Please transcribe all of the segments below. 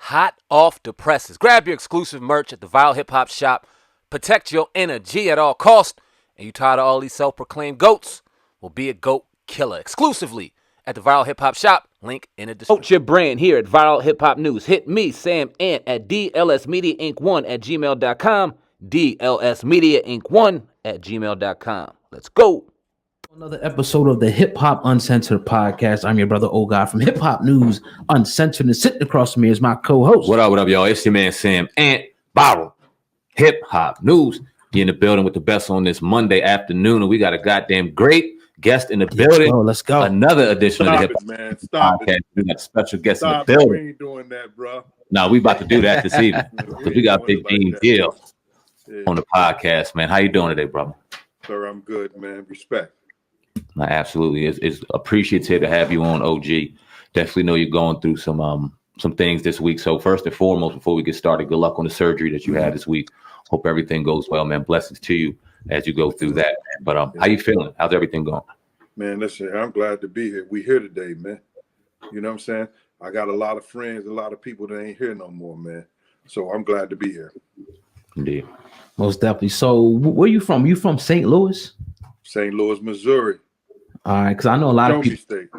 hot off the presses. Grab your exclusive merch at the Vile Hip Hop Shop. Protect your energy at all costs. And you tired of all these self-proclaimed goats? Well, be a goat killer exclusively at the Viral Hip Hop Shop. Link in the description. Promote your brand here at Viral Hip Hop News. Hit me, Sam Ant, at dlsmediainc1@gmail.com. dlsmediainc1@gmail.com. Let's go. Another episode of the Hip Hop Uncensored Podcast. I'm your brother, O-God, from Hip Hop News Uncensored. And sitting across from me is my co-host. What up, y'all? It's your man, Sam Ant, Viral Hip Hop News. You're in the building with the best on this Monday afternoon, and we got a goddamn great guest in the building. Let's go. Another edition of the Hip Hop Podcast. We got a special guest in the building. We ain't doing that, bro. No, we about to do that this evening. We got Big Deal on the podcast, man. How you doing today, brother? Sir, I'm good, man. Respect. Absolutely. It's appreciative to have you on, OG. Definitely know you're going through some things this week. So first and foremost, before we get started, good luck on the surgery that you had this week. Hope everything goes well, man. Blessings to you as you go through that. But how you feeling? How's everything going? Man, listen, I'm glad to be here. We here today, man. You know what I'm saying? I got a lot of friends, a lot of people that ain't here no more, man. So I'm glad to be here. Indeed. Most definitely. So where you from? You from St. Louis? St. Louis, Missouri. All right, because I know a lot of people. State.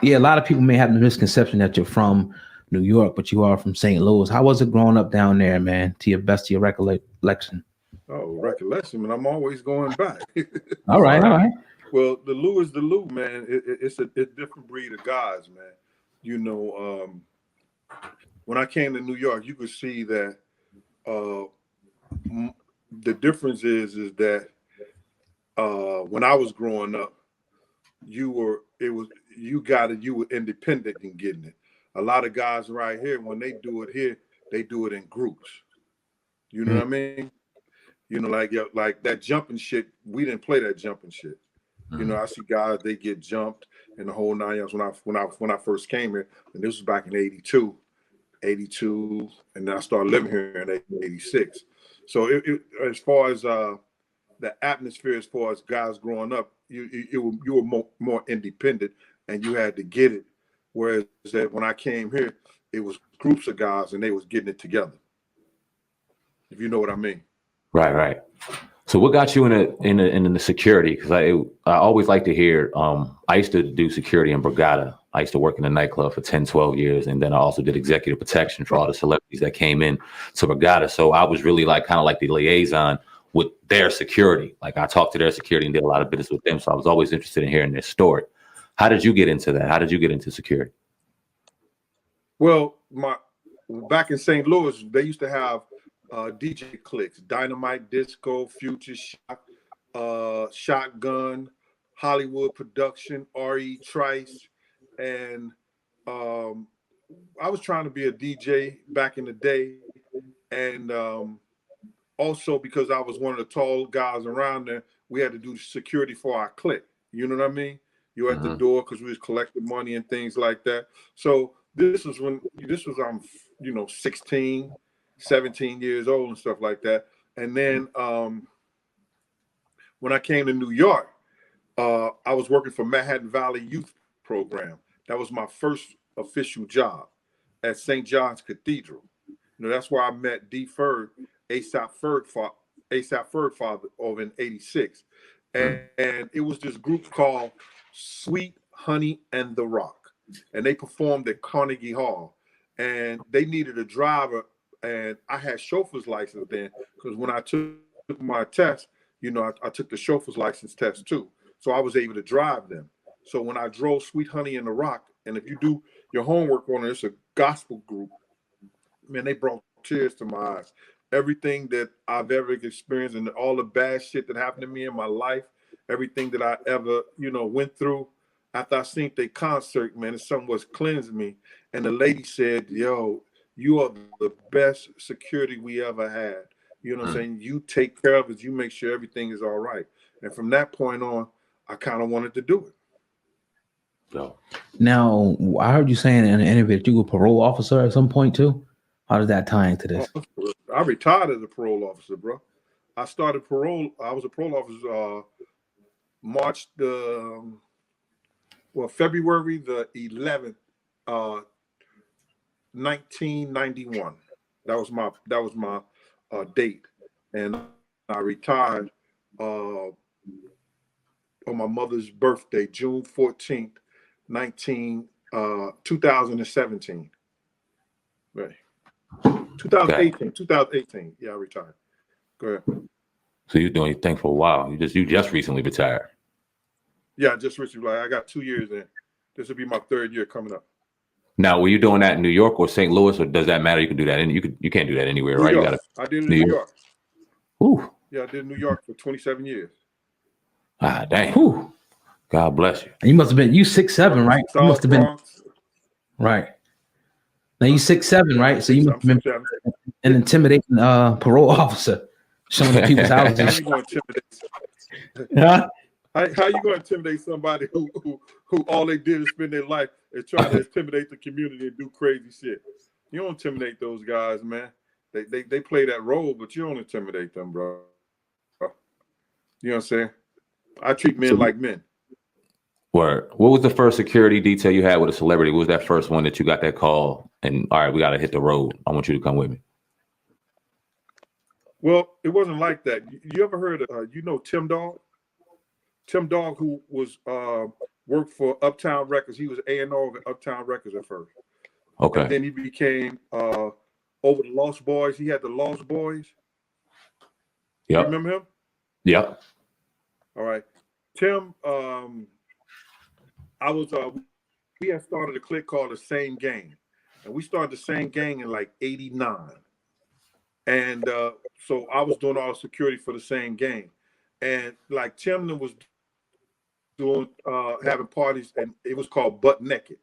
Yeah, a lot of people may have the misconception that you're from New York, but you are from St. Louis. How was it growing up down there, man? To your best of your recollection. Oh, recollection, man. I'm always going back. All right. Well, the Lou is the Lou, man. It's a different breed of guys, man. You know, when I came to New York, you could see that the difference is that when I was growing up, you were independent in getting it. A lot of guys right here, when they do it here, they do it in groups. You know what I mean? You know, like that jumping shit. We didn't play that jumping shit. You know, I see guys, they get jumped in the whole 9 years. When I first came here, and this was back in 82, and then I started living here in 86. So it as far as the atmosphere, as far as guys growing up, you were more independent, and you had to get it. Whereas that when I came here, it was groups of guys, and they was getting it together. If you know what I mean. Right. So what got you in the security? Because I always like to hear. I used to do security in Brigada. I used to work in a nightclub for 10, 12 years, and then I also did executive protection for all the celebrities that came in to Brigada. So I was really kind of like the liaison with their security. Like I talked to their security and did a lot of business with them. So I was always interested in hearing their story. How did you get into that? How did you get into security? Well, back in St. Louis, they used to have DJ cliques, Dynamite Disco, Future Shock, Shotgun, Hollywood Production, R.E. Trice, and I was trying to be a DJ back in the day, and also because I was one of the tall guys around there, we had to do security for our clique. You know what I mean? You're at the door because we was collecting money and things like that. So this was 16, 17 years old and stuff like that. And then when I came to New York, I was working for Manhattan Valley Youth Program. That was my first official job at St. John's Cathedral. You know, that's where I met D. Ferg, ASAP Ferg father over in 86. And it was this group called Sweet Honey and the Rock. And they performed at Carnegie Hall. And they needed a driver. And I had chauffeur's license then, because when I took my test, you know, I took the chauffeur's license test too. So I was able to drive them. So when I drove Sweet Honey and the Rock, and if you do your homework on it, it's a gospel group, man, they brought tears to my eyes. Everything that I've ever experienced and all the bad shit that happened to me in my life, everything that I ever, went through, after I seen their concert, man, it something was cleansed me. And the lady said, yo, you are the best security we ever had. You know what I'm saying? You take care of us. You make sure everything is all right. And from that point on, I kind of wanted to do it. So now, I heard you saying in an interview that you were a parole officer at some point too. How does that tie into this? I retired as a parole officer, bro. I started parole. I was a parole officer February the 11th, 1991. That was my date, and I retired on my mother's birthday, June 14th, 2017. Right. 2018. 2018. Yeah, I retired. Go ahead. So you're doing your thing for a while. You just recently retired. Yeah, just recently. Like, I got 2 years in. This will be my 3rd year coming up. Now, were you doing that in New York or St. Louis, or does that matter? You can do that you can't do that anywhere, right? York. I did it in New York. Ooh. Yeah, I did New York for 27 years. Ah, dang. Whew. God bless you. And you must have been 6'7", right? You must have been right. Now you 6'7", right? So you must have been an intimidating parole officer, showing the people's houses. How you going to intimidate? Huh? How you going to intimidate somebody who all they did is spend their life is trying to intimidate the community and do crazy shit? You don't intimidate those guys, man. They play that role, but you don't intimidate them, bro. You know what I'm saying? I treat men like men. Word. What was the first security detail you had with a celebrity? What was that first one that you got that call and, all right, we got to hit the road. I want you to come with me. Well, it wasn't like that. You ever heard of, Tim Dog? Tim Dog, who was worked for Uptown Records. He was A&R at Uptown Records at first. Okay. And then he became over the Lost Boys. He had the Lost Boys. Yep. You remember him? Yep. All right. Tim, we had started a clique called The Same Gang. And we started The Same Gang in like 89. And so I was doing all the security for The Same Gang. And like Tim was doing, having parties, and it was called Butt Naked.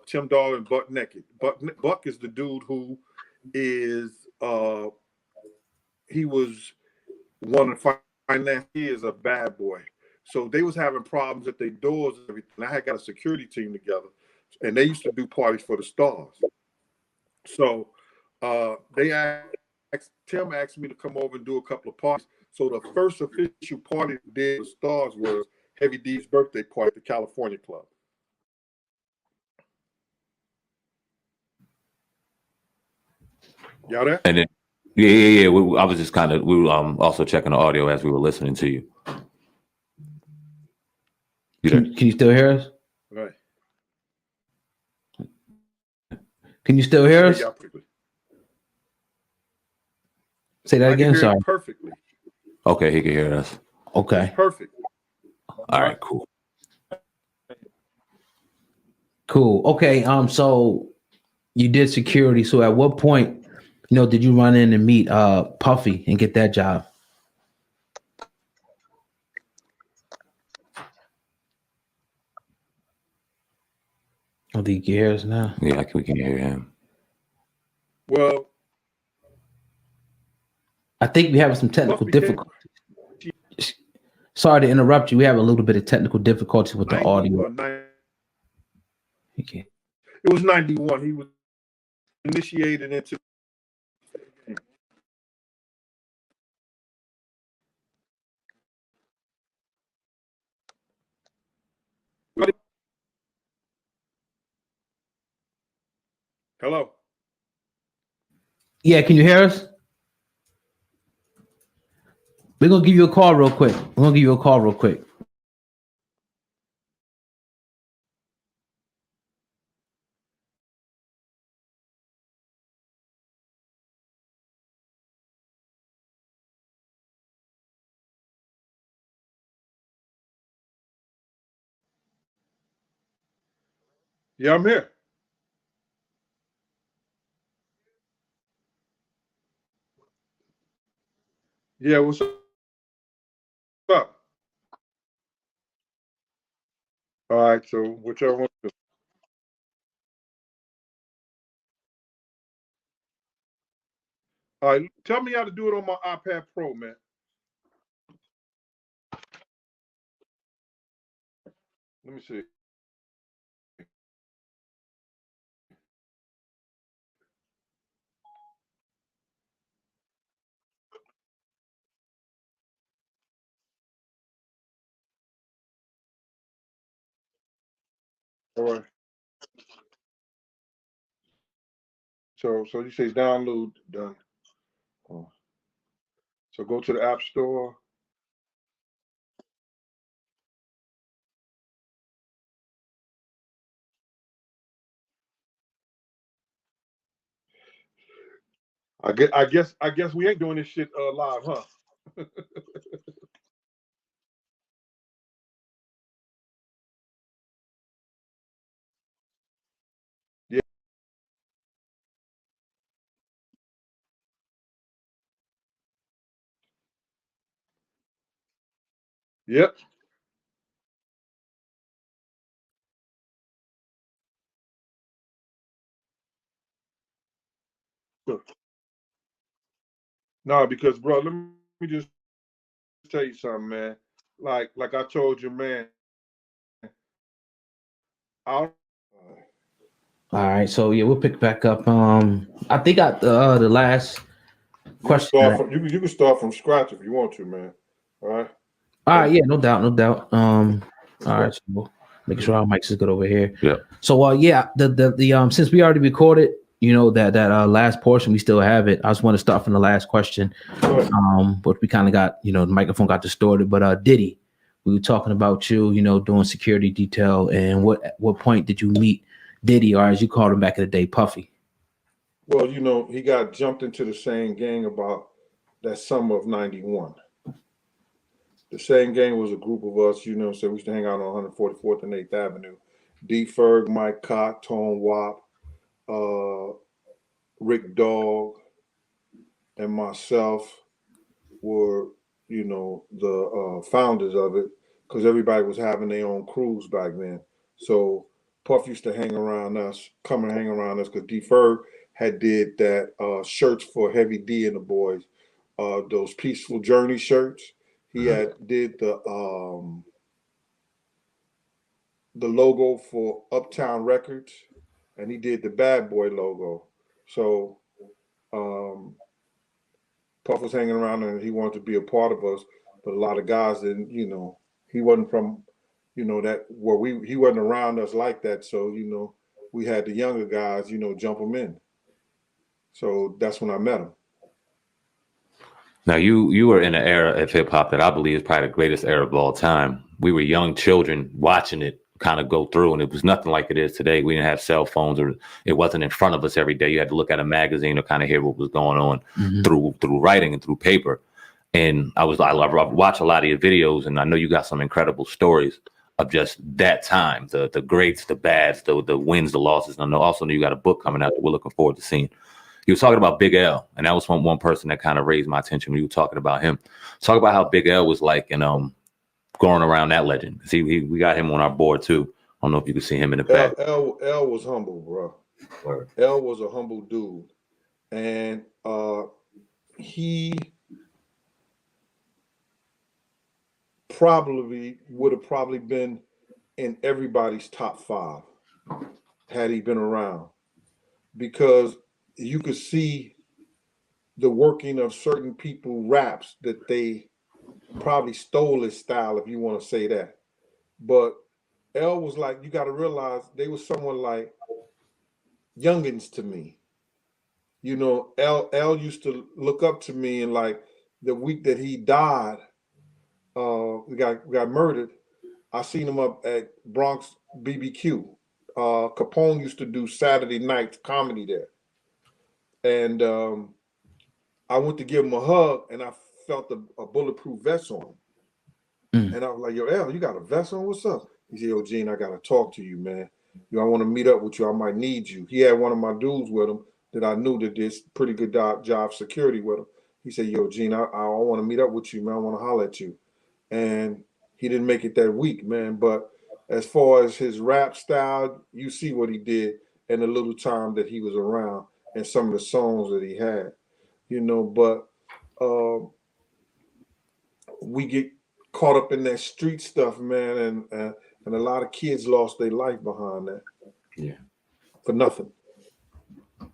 Tim Dog and Butt Naked. Buck is the dude who is, he was one of the finance. He is a bad boy. So they was having problems at their doors and everything. I had got a security team together, and they used to do parties for the stars. So Tim asked me to come over and do a couple of parties. So the first official party we did with stars was Heavy D's birthday party at the California Club. Y'all there? And then, yeah. I was just we were also checking the audio as we were listening to you. Can you still hear us? Right. Can you still hear us? Yeah, perfectly. Say that again, sorry. Perfectly. Okay, he can hear us. Okay. It's perfect. All right, cool. Cool. Okay. So you did security. So at what point, did you run in and meet Puffy and get that job? Oh, do you hear us now? Yeah, we can hear him. Well, I think we have some technical difficulties. Sorry to interrupt you. We have a little bit of technical difficulties with the audio. Okay. It was 91. He was initiated into. Hello. Yeah, can you hear us? We're gonna give you a call real quick. Yeah, I'm here. Yeah, what's up? All right, so whichever one. All right, tell me how to do it on my iPad Pro, man. Let me see. All right. So you say download done. Oh. So go to the App Store. I guess we ain't doing this shit live, huh? Yeah. Yep. No, because bro, let me just tell you something, man. Like I told you, man. I'll All right, so yeah, we'll pick back up. I think the last question. you can start from scratch if you want to, man. All right. All right, yeah, no doubt, no doubt. All right, so making sure our mics is good over here. Yeah. So yeah, the since we already recorded, you know that last portion we still have it. I just want to start from the last question. But we kind of got, you know, the microphone got distorted. But Diddy, we were talking about you, you know, doing security detail, and what point did you meet Diddy, or as you called him back in the day, Puffy? Well, you know, he got jumped into the same gang about that summer of '91. The same gang was a group of us, you know, so we used to hang out on 144th and 8th Avenue. D. Ferg, Mike Cott, Tone Wop, Rick Dog, and myself were, you know, the founders of it, because everybody was having their own crews back then. So Puff used to hang around us, come and hang around us, because D. Ferg had did that shirts for Heavy D and the boys, those Peaceful Journey shirts. He had did the logo for Uptown Records, and he did the Bad Boy logo. So Puff was hanging around and he wanted to be a part of us, but a lot of guys didn't, you know, he wasn't from, you know, that where he wasn't around us like that. So, you know, we had the younger guys, you know, jump them in. So that's when I met him. Now you were in an era of hip hop that I believe is probably the greatest era of all time. We were young children watching it kind of go through, and it was nothing like it is today. We didn't have cell phones, or it wasn't in front of us every day. You had to look at a magazine to kind of hear what was going on through writing and through paper. And I watch a lot of your videos, and I know you got some incredible stories of just that time, the greats, the bads, the wins, the losses. And I also know you got a book coming out that we're looking forward to seeing. You were talking about Big L, and that was one person that kind of raised my attention when you were talking about him. Talk about how Big L was like, and going around that legend. See, we got him on our board too. I don't know if you can see him in the back. L was humble, bro. Word. L was a humble dude, and he would have been in everybody's top 5 had he been around, because you could see the working of certain people raps that they probably stole his style, if you want to say that. But L was like, you got to realize they was someone like youngins to me. You know, L used to look up to me, and like the week that he died, we got murdered. I seen him up at Bronx BBQ. Capone used to do Saturday night comedy there. And I went to give him a hug, and I felt a bulletproof vest on him. And I was like, yo, L, you got a vest on? What's up? He said, yo, Gene, I got to talk to you, man. I want to meet up with you. I might need you. He had one of my dudes with him that I knew that did pretty good job security with him. He said, yo, Gene, I want to meet up with you, man. I want to holler at you. And he didn't make it that week, man. But as far as his rap style, you see what he did in the little time that he was around and some of the songs that he had, you know. But we get caught up in that street stuff, man, and a lot of kids lost their life behind that. Yeah, for nothing.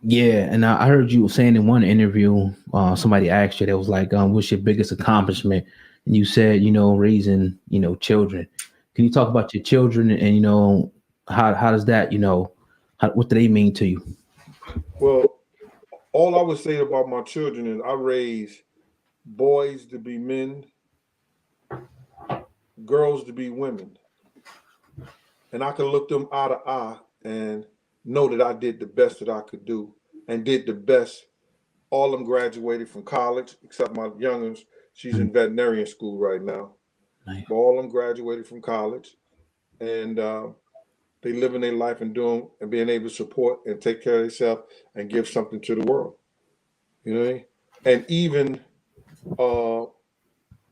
Yeah, and I heard you saying in one interview, somebody asked you that was like, what's your biggest accomplishment? And you said, you know, raising, you know, children. Can you talk about your children and you know, how does that, you know, what do they mean to you? Well, all I would say about my children is I raise boys to be men, girls to be women. And I can look them eye to eye and know that I did the best that I could do and did the best. All of them graduated from college, except my youngest. She's in veterinarian school right now. Nice. But all of them graduated from college. And they living their life and doing and being able to support and take care of themselves and give something to the world. You know what I mean? And even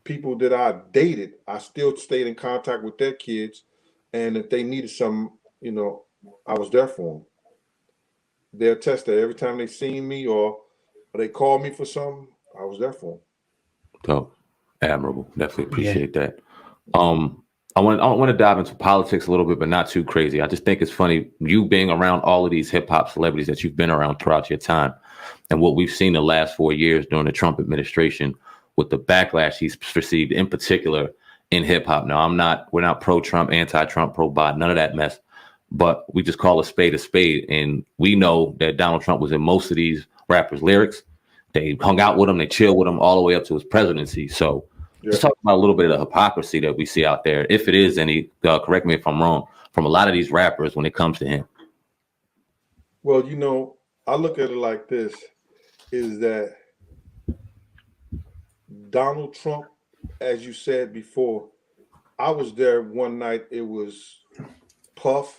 people that I dated, I still stayed in contact with their kids. And if they needed some, you know, I was there for them. They'll attest that every time they seen me or they called me for something, I was there for them. Dope. Admirable. Definitely appreciate that. I want to dive into politics a little bit, but not too crazy. I just think it's funny, you being around all of these hip hop celebrities that you've been around throughout your time, and what we've seen the last 4 years during the Trump administration with the backlash he's received, in particular in hip hop. Now, we're not pro-Trump, anti-Trump, pro-Biden, none of that mess, but we just call a spade, and we know that Donald Trump was in most of these rappers' lyrics. They hung out with him, they chilled with him all the way up to his presidency. So. Let's talk about a little bit of the hypocrisy that we see out there, if it is any, correct me if I'm wrong, from a lot of these rappers when it comes to him. Well, you know, I look at it like this, is that Donald Trump, as you said before, I was there one night, it was Puff,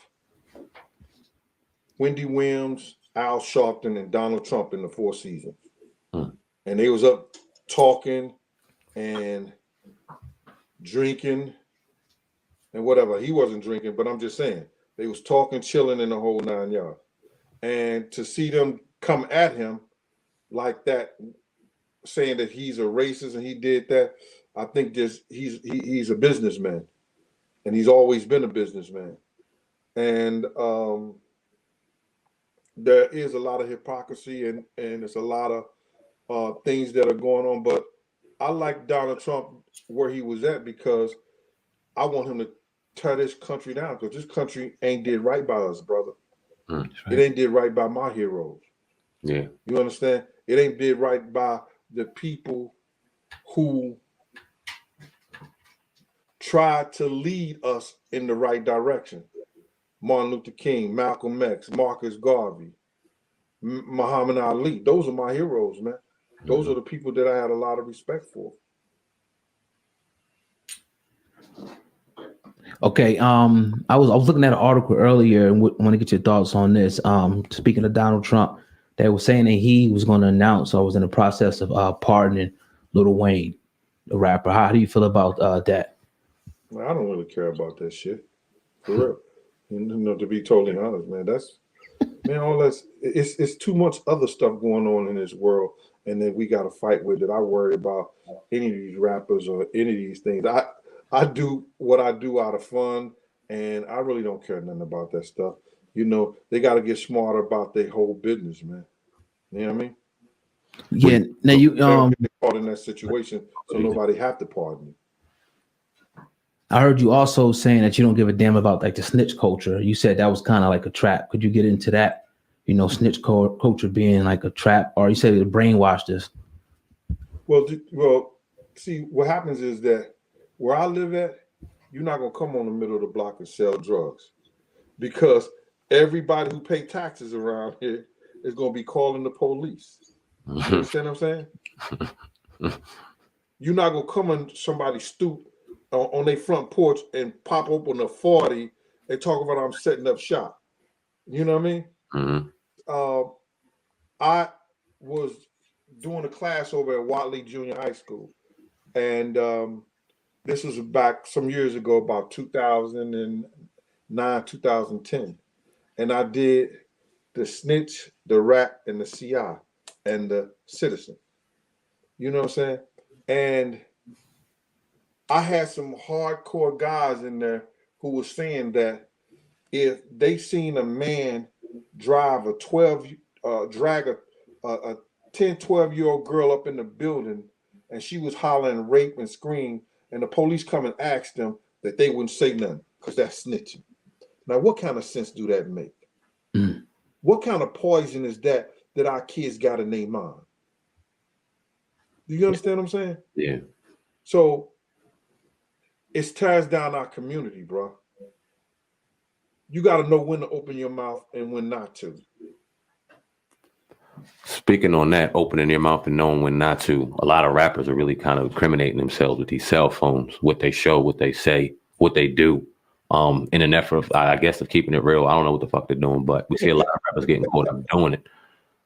Wendy Williams, Al Sharpton, and Donald Trump in the Four Seasons. And they was up talking and drinking and whatever. He wasn't drinking, but I'm just saying they was talking, chilling in the whole 9 yards. And to see them come at him like that, saying that he's a racist and he did that, I think he's a businessman, and he's always been a businessman. And there is a lot of hypocrisy and there's a lot of things that are going on, but I like Donald Trump where he was at because I want him to tear this country down, because this country ain't did right by us, brother. Right. It ain't did right by my heroes. Yeah. You understand? It ain't did right by the people who tried to lead us in the right direction. Martin Luther King, Malcolm X, Marcus Garvey, Muhammad Ali. Those are my heroes, man. Those are the people that I had a lot of respect for. Okay, I was looking at an article earlier and want to get your thoughts on this. Speaking of Donald Trump, they were saying that he was going to announce, or was in the process of pardoning Lil Wayne, the rapper. How do you feel about that? I don't really care about that shit, for real. You know, to be totally honest, man, all that's it's too much other stuff going on in this world. And then we got to fight with it. I worry about any of these rappers or any of these things. I do what I do out of fun, and I really don't care nothing about that stuff. You know, they got to get smarter about their whole business, man. You know what I mean? Yeah. Now you get caught in that situation, so nobody have to pardon you. I heard you also saying that you don't give a damn about like the snitch culture. You said that was kind of like a trap. Could you get into that? You know, snitch culture being like a trap, or you said it brainwashed us. Well, see, what happens is that where I live at, you're not gonna come on the middle of the block and sell drugs, because everybody who pay taxes around here is gonna be calling the police. You understand what I'm saying? You're not gonna come on somebody's stoop on their front porch and pop open a 40 and talk about I'm setting up shop. You know what I mean? Mm-hmm. I was doing a class over at Watley Junior High School, and this was back some years ago, about 2009, 2010, and I did the snitch, the rat, and the CI, and the citizen. You know what I'm saying? And I had some hardcore guys in there who were saying that if they seen a man drive drag a 10, 12-year-old girl up in the building, and she was hollering rape and scream, and the police come and ask them, that they wouldn't say nothing, because that's snitching. Now, what kind of sense do that make? What kind of poison is that that our kids got in their mind. Do you understand what I'm saying? Yeah. So it tears down our community, bro. You got to know when to open your mouth and when not to. Speaking on that, opening your mouth and knowing when not to, a lot of rappers are really kind of incriminating themselves with these cell phones, what they show, what they say, what they do, in an effort of, I guess, of keeping it real. I don't know what the fuck they're doing, but we see a lot of rappers getting caught up doing it.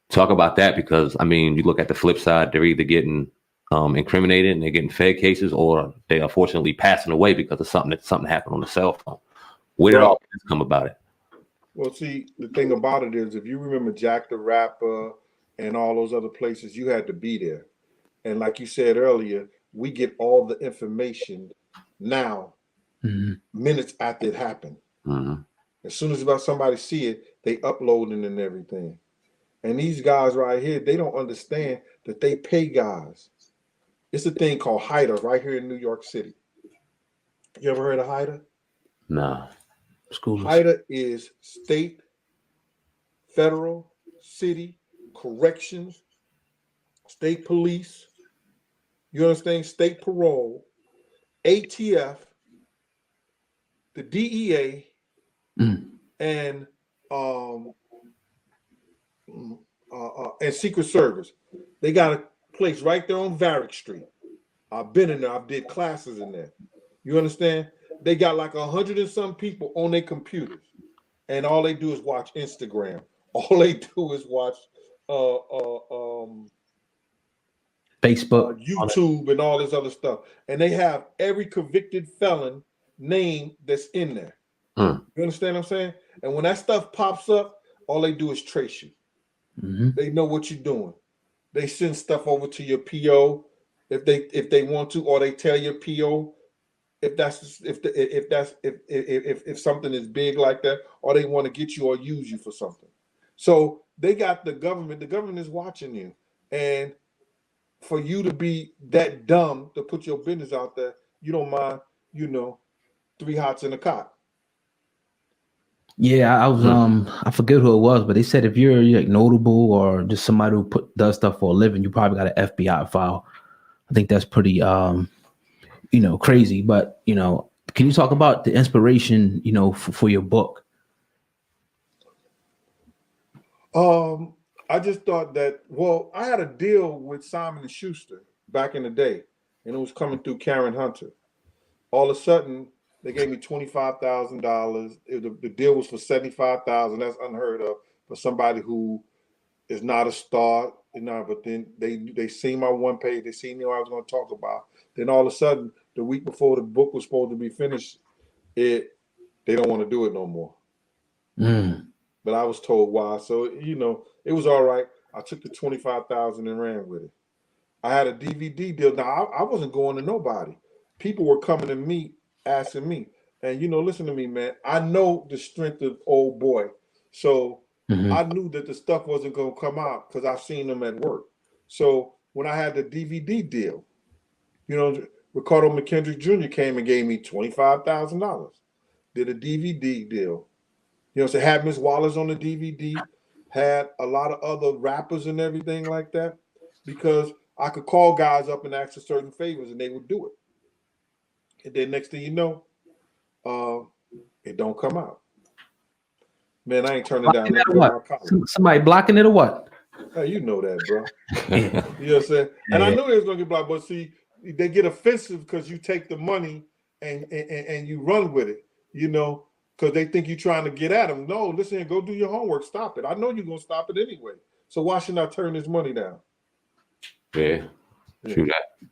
Talk about that, because, I mean, you look at the flip side, they're either getting incriminated and they're getting fed cases, or they are unfortunately passing away because of something happened on the cell phone. Where did all this come about it? Well, see, the thing about it is, if you remember Jack the Rapper and all those other places, you had to be there. And like you said earlier, we get all the information now, minutes after it happened. As soon as about somebody see it, they uploading and everything. And these guys right here, they don't understand that they pay guys. It's a thing called HIDA right here in New York City. You ever heard of HIDA? Nah. HIDA is state, federal, city, corrections, state police, you understand, state parole, ATF, the DEA, and Secret Service. They got a place right there on Varick Street. I've been in there. I've did classes in there. You understand? They got like 100 and some people on their computers, and all they do is watch Instagram. All they do is watch Facebook, YouTube, and all this other stuff. And they have every convicted felon name that's in there. You understand what I'm saying? And when that stuff pops up, all they do is trace you. They know what you're doing. They send stuff over to your PO if they want to, or they tell your PO if something is big like that, or they want to get you or use you for something. So they got the government. The government is watching you, and for you to be that dumb to put your business out there, you don't mind, 3 hots in a cot. Yeah, I was I forget who it was, but they said if you're like notable or just somebody who does stuff for a living, you probably got an FBI file. I think that's pretty crazy. But can you talk about the inspiration, for your book? I just thought that, I had a deal with Simon & Schuster back in the day, and it was coming through Karen Hunter. All of a sudden, they gave me $25,000. The deal was for $75,000. That's unheard of for somebody who is not a star. But then they seen my one page. They seen what I was going to talk about. Then all of a sudden, the week before the book was supposed to be finished, they don't want to do it no more. But I was told why. So it was all right. I took the $25,000 and ran with it. I had a DVD deal. Now I wasn't going to nobody. People were coming to me, asking me, and listen to me, man. I know the strength of old boy, so I knew that the stuff wasn't going to come out because I've seen them at work. So when I had the DVD deal, Ricardo McKendrick Jr. came and gave me $25,000. Did a DVD deal. So had Miss Wallace on the DVD, had a lot of other rappers and everything like that, because I could call guys up and ask for certain favors and they would do it. And then next thing you know, it don't come out. Man, I ain't turning down that. Somebody blocking it or what? Hey, you know that, bro. You know what I'm saying? And I knew they was gonna get blocked, but see, they get offensive because you take the money and you run with it, because they think you're trying to get at them. No, listen, go do your homework. Stop it. I know you're gonna stop it anyway. So why should I turn this money down? Yeah. True that.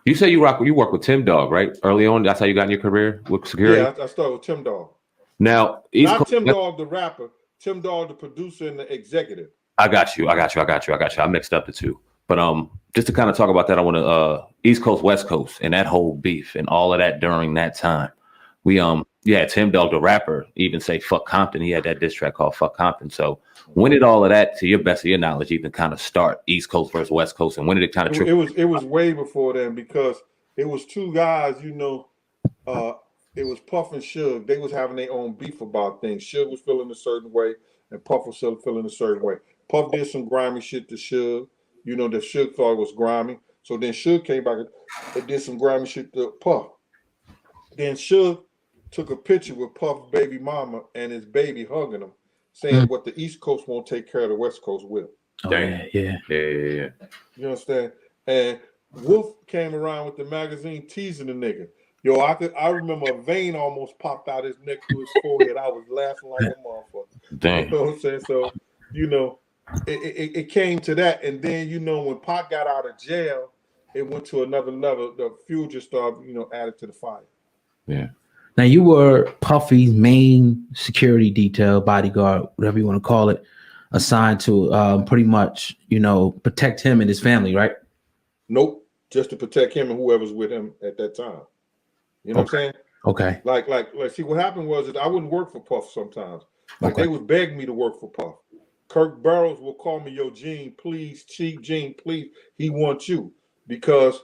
You say you work with Tim Dog, right? Early on, that's how you got in your career with security? Yeah, I started with Tim Dog. Now, Tim Dog, the rapper. Tim Dog, the producer and the executive. I got you. I mixed up the two. But just to kind of talk about that, I want to East Coast, West Coast, and that whole beef and all of that during that time. We Tim Dog, the rapper, even say "fuck Compton." He had that diss track called "Fuck Compton." So when did all of that, to your best of your knowledge, even kind of start? East Coast versus West Coast, and when did it kind of? It was way before then, because it was two guys. It was Puff and Suge. They was having their own beef about things. Suge was feeling a certain way, and Puff was feeling a certain way. Puff did some grimy shit to Suge. You know, that Suge thought it was grimy. So then Suge came back and did some grimy shit to Puff. Then Suge took a picture with Puff's baby mama and his baby hugging him, saying what the East Coast won't take care of, the West Coast will. Oh, yeah. You understand? And Wolf came around with the magazine teasing the nigga. Yo, I remember a vein almost popped out his neck to his forehead. I was laughing like a motherfucker. Damn. You know what I'm saying? So, you know, it came to that. And then, you know, when Pac got out of jail, it went to another level. The fuel just started, you know, added to the fire. Yeah. Now, you were Puffy's main security detail, bodyguard, whatever you want to call it, assigned to pretty much, you know, protect him and his family, right? Nope. Just to protect him and whoever's with him at that time. You know what I'm saying? Okay. Like, see, what happened was that I wouldn't work for Puff sometimes. Like, they would beg me to work for Puff. Kirk Burroughs will call me, yo, Gene, please, Chief Gene, please. He wants you. Because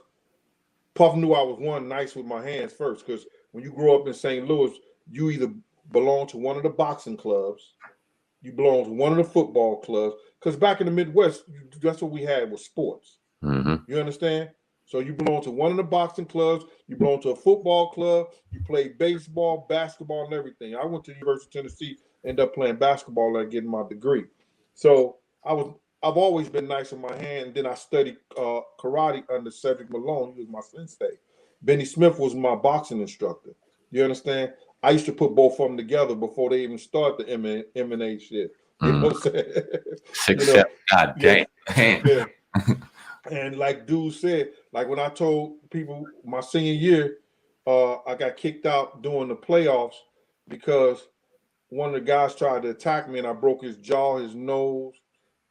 Puff knew I was one nice with my hands first. Because when you grow up in St. Louis, you either belong to one of the boxing clubs, you belong to one of the football clubs. Because back in the Midwest, that's what we had was sports. You understand? So you belong to one of the boxing clubs, you belong to a football club, you play baseball, basketball, and everything. I went to the University of Tennessee, ended up playing basketball and getting my degree. So I've always been nice with my hand. And then I studied karate under Cedric Malone. He was my sensei. Benny Smith was my boxing instructor. You understand? I used to put both of them together before they even start the MMA shit. You know what I'm saying? 6, 7, God damn. Yeah. And like dude said, like when I told people my senior year, I got kicked out during the playoffs because one of the guys tried to attack me and I broke his jaw, his nose,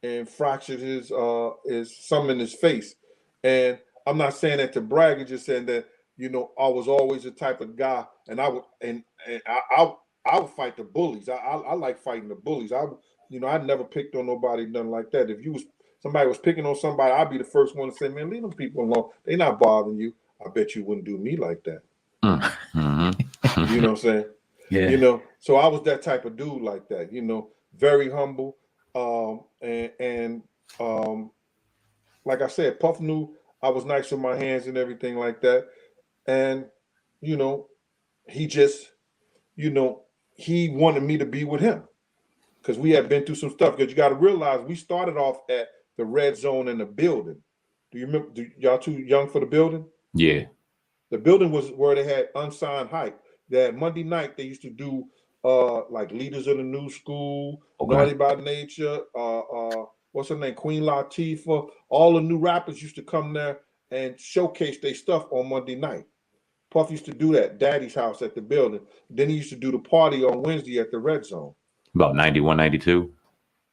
and fractured his some in his face. And I'm not saying that to brag, I'm just saying that, you know, I was always the type of guy, and I would fight the bullies. I like fighting the bullies. I'd never picked on nobody, nothing like that. If somebody was picking on somebody, I'd be the first one to say, man, leave them people alone. They're not bothering you. I bet you wouldn't do me like that. You know what I'm saying? Yeah. You know, so I was that type of dude like that, you know, very humble. And like I said, Puff knew I was nice with my hands and everything like that. And, you know, he just, you know, he wanted me to be with him because we had been through some stuff. Because you got to realize we started off at the Red Zone in the building. Do you remember? Y'all too young for the building? Yeah. The building was where they had unsigned hype. That Monday night they used to do like Leaders of the New School, Naughty by Nature, what's her name? Queen Latifah. All the new rappers used to come there and showcase their stuff on Monday night. Puff used to do that, Daddy's house at the building. Then he used to do the party on Wednesday at the Red Zone. About 91, 92?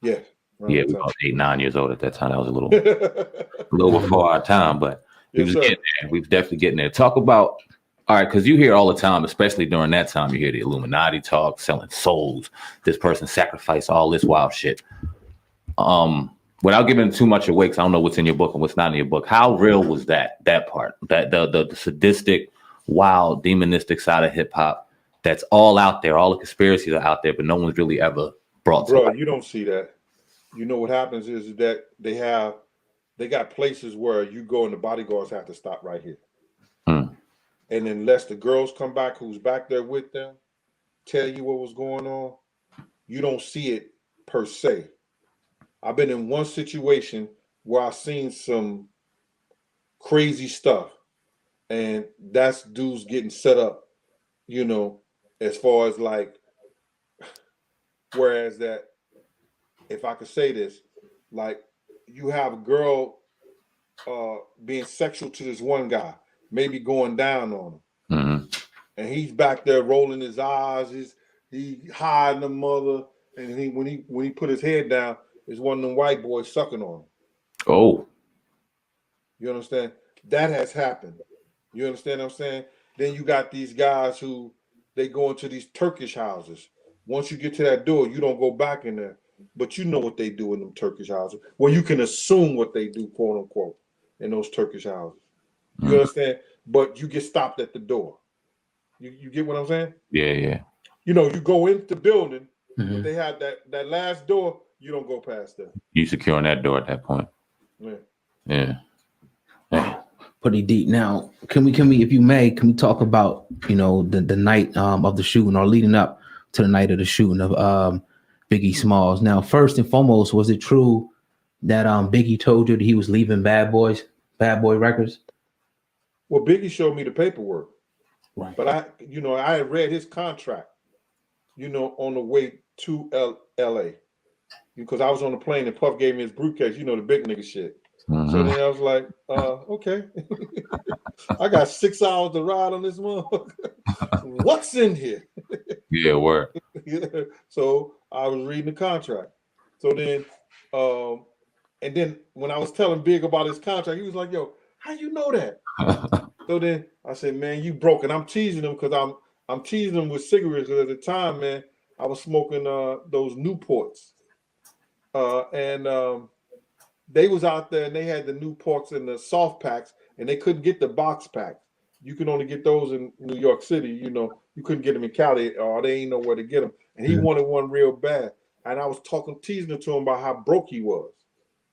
Yeah. Yeah, we were about 8, 9 years old at that time. That was a little before our time, but we was getting there. We was definitely getting there. Talk about, all right, because you hear all the time, especially during that time, you hear the Illuminati talk, selling souls. This person sacrificed all this wild shit. Without giving too much away, because I don't know what's in your book and what's not in your book, how real was that part? That the sadistic, wild, demonistic side of hip hop that's all out there. All the conspiracies are out there, but no one's really ever brought to light. You don't see that. You know what happens is that they got places where you go and the bodyguards have to stop right here. And unless the girls come back, who's back there with them, tell you what was going on, you don't see it per se. I've been in one situation where I've seen some crazy stuff, and that's dudes getting set up, you know, as far as like, whereas that, if I could say this, like you have a girl being sexual to this one guy, maybe going down on him, and he's back there rolling his eyes, he hiding the mother, and when he put his head down, it's one of them white boys sucking on him. Oh, you understand? That has happened. You understand what I'm saying? Then you got these guys who they go into these Turkish houses. Once you get to that door, you don't go back in there. But you know what they do in them Turkish houses. Well, you can assume what they do, quote unquote, in those Turkish houses. You understand? But you get stopped at the door. You get what I'm saying? Yeah. You know, you go into the building, but they have that last door. You don't go past that. You securing that door at that point. Yeah. Pretty deep. Now, can we, if you may, can we talk about, you know, the night of the shooting, or leading up to the night of the shooting of Biggie Smalls? Now, first and foremost, was it true that Biggie told you that he was leaving Bad Boy Records? Well, Biggie showed me the paperwork, right? But I had read his contract, on the way to L.A. because I was on the plane and Puff gave me his briefcase, the big nigga shit. Mm-hmm. So then I was like, okay. I got 6 hours to ride on this motherfucker. What's in here? Yeah, word. Yeah. So I was reading the contract. So then, and then when I was telling Big about his contract, he was like, yo, how you know that? So then I said, man, you broke. And I'm teasing him because I'm teasing him with cigarettes. Because at the time, man, I was smoking those Newports. And they was out there and they had the Newports and the soft packs, and they couldn't get the box packs. You can only get those in New York City. You couldn't get them in Cali, or they ain't know where to get them. And he wanted one real bad. And I was teasing to him about how broke he was.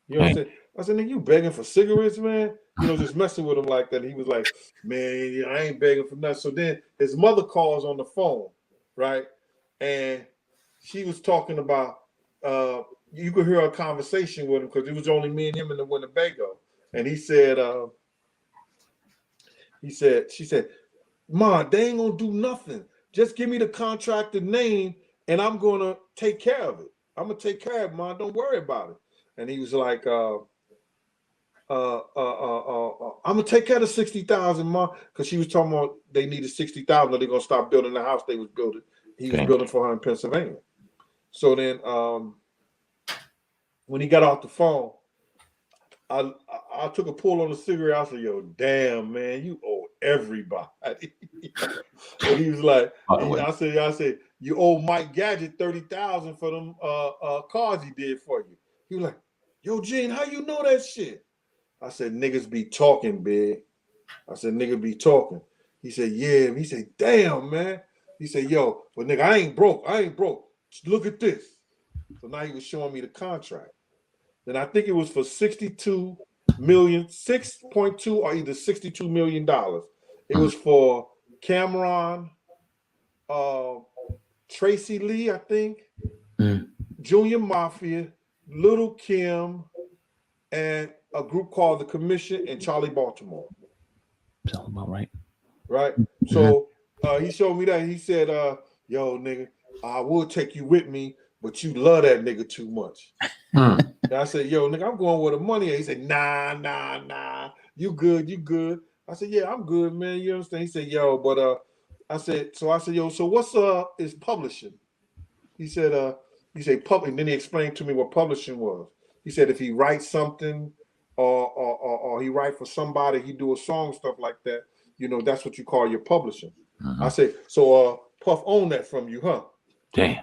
You know what I'm saying? I said, nigga, you begging for cigarettes, man? Just messing with him like that. He was like, man, I ain't begging for nothing. So then his mother calls on the phone, right? And she was talking about, you could hear a conversation with him because it was only me and him in the Winnebago. And he said, she said, Ma, they ain't gonna do nothing. Just give me the contractor name and I'm gonna take care of it. I'm gonna take care of it, Ma. Don't worry about it. And he was like, I'm gonna take care of the 60,000, Ma, because she was talking about they needed 60,000 or they're gonna stop building the house they was building. He was building for her in Pennsylvania. So then when he got off the phone, I took a pull on the cigarette. I said, yo, damn, man, you owe everybody. And he was like, I said, you owe Mike Gadget 30,000 for them cars he did for you. He was like, yo, Gene, how you know that shit? I said, niggas be talking, big. I said, niggas be talking. He said, yeah. He said, damn, man. He said, yo, but nigga, I ain't broke. Look at this. So now he was showing me the contract. Then I think it was for 6.2 or either $62 million. It was for Cameron, Tracy Lee, I think, Junior Mafia, Little Kim, and a group called The Commission and Charlie Baltimore. Sounds about right. Right? So he showed me that. He said, yo, nigga, I will take you with me, but you love that nigga too much. And I said, yo, nigga, I'm going where the money is. He said, nah. You good. I said, yeah, I'm good, man. You understand? He said, yo, but I said, yo, so what's is publishing? He said, publishing. Then he explained to me what publishing was. He said if he writes something or he write for somebody, he do a song, stuff like that, that's what you call your publishing. I said, so Puff own that from you, huh? Damn.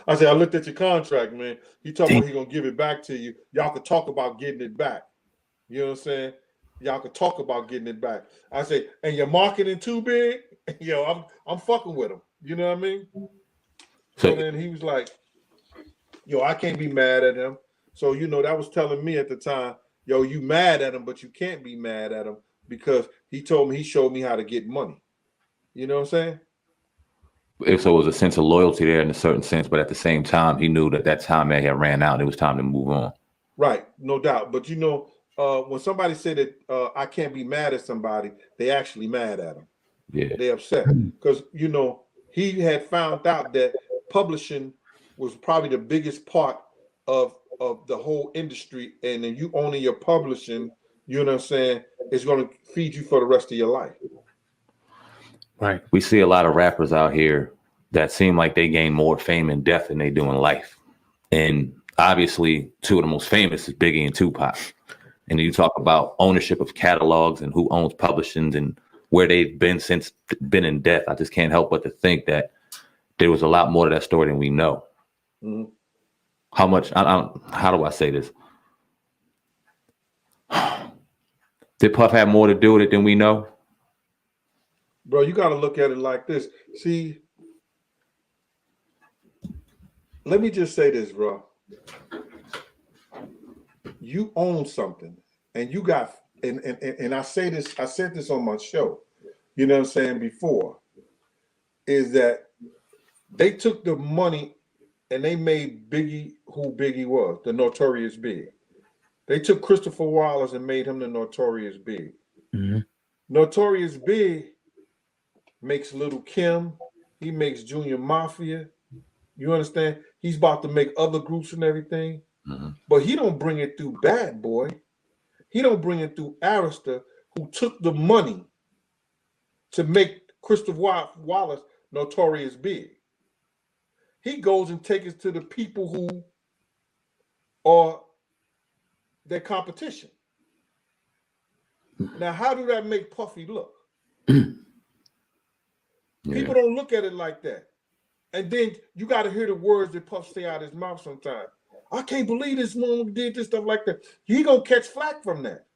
I said, I looked at your contract, man. He told me he gonna give it back to you. Y'all could talk about getting it back. You know what I'm saying? Y'all could talk about getting it back. I said, and your marketing too big? Yo, I'm fucking with him. You know what I mean? So then he was like, yo, I can't be mad at him. So, that was telling me at the time, yo, you mad at him, but you can't be mad at him because he showed me how to get money. You know what I'm saying? So it was a sense of loyalty there in a certain sense, but at the same time, he knew that time that had ran out. It was time to move on. Right, no doubt. But when somebody said that I can't be mad at somebody, they actually mad at him. Yeah, they upset because he had found out that publishing was probably the biggest part of the whole industry, and then you owning your publishing, you know what I'm saying, it's going to feed you for the rest of your life. Right. We see a lot of rappers out here that seem like they gain more fame and death than they do in life. And obviously, two of the most famous is Biggie and Tupac. And you talk about ownership of catalogs and who owns publishings and where they've been since been in death. I just can't help but to think that there was a lot more to that story than we know. Mm-hmm. How do I say this? Did Puff have more to do with it than we know? Bro, you got to look at it like this. See, let me just say this, bro. you own something, and you got, and I said this on my show, you know what I'm saying, before, is that they took the money and they made Biggie who Biggie was, the Notorious Big. They took Christopher Wallace and made him the Notorious Big. Mm-hmm. Notorious Big makes Little Kim, he makes Junior Mafia. You understand? He's about to make other groups and everything. Mm-hmm. But he don't bring it through Bad Boy. He don't bring it through Arista, who took the money to make Christopher Wallace Notorious Big. He goes and takes it to the people who are their competition. Now, how do that make Puffy look? People don't look at it like that. And then you got to hear the words that Puff say out of his mouth sometimes. I can't believe this one did this stuff like that. He gonna catch flack from that.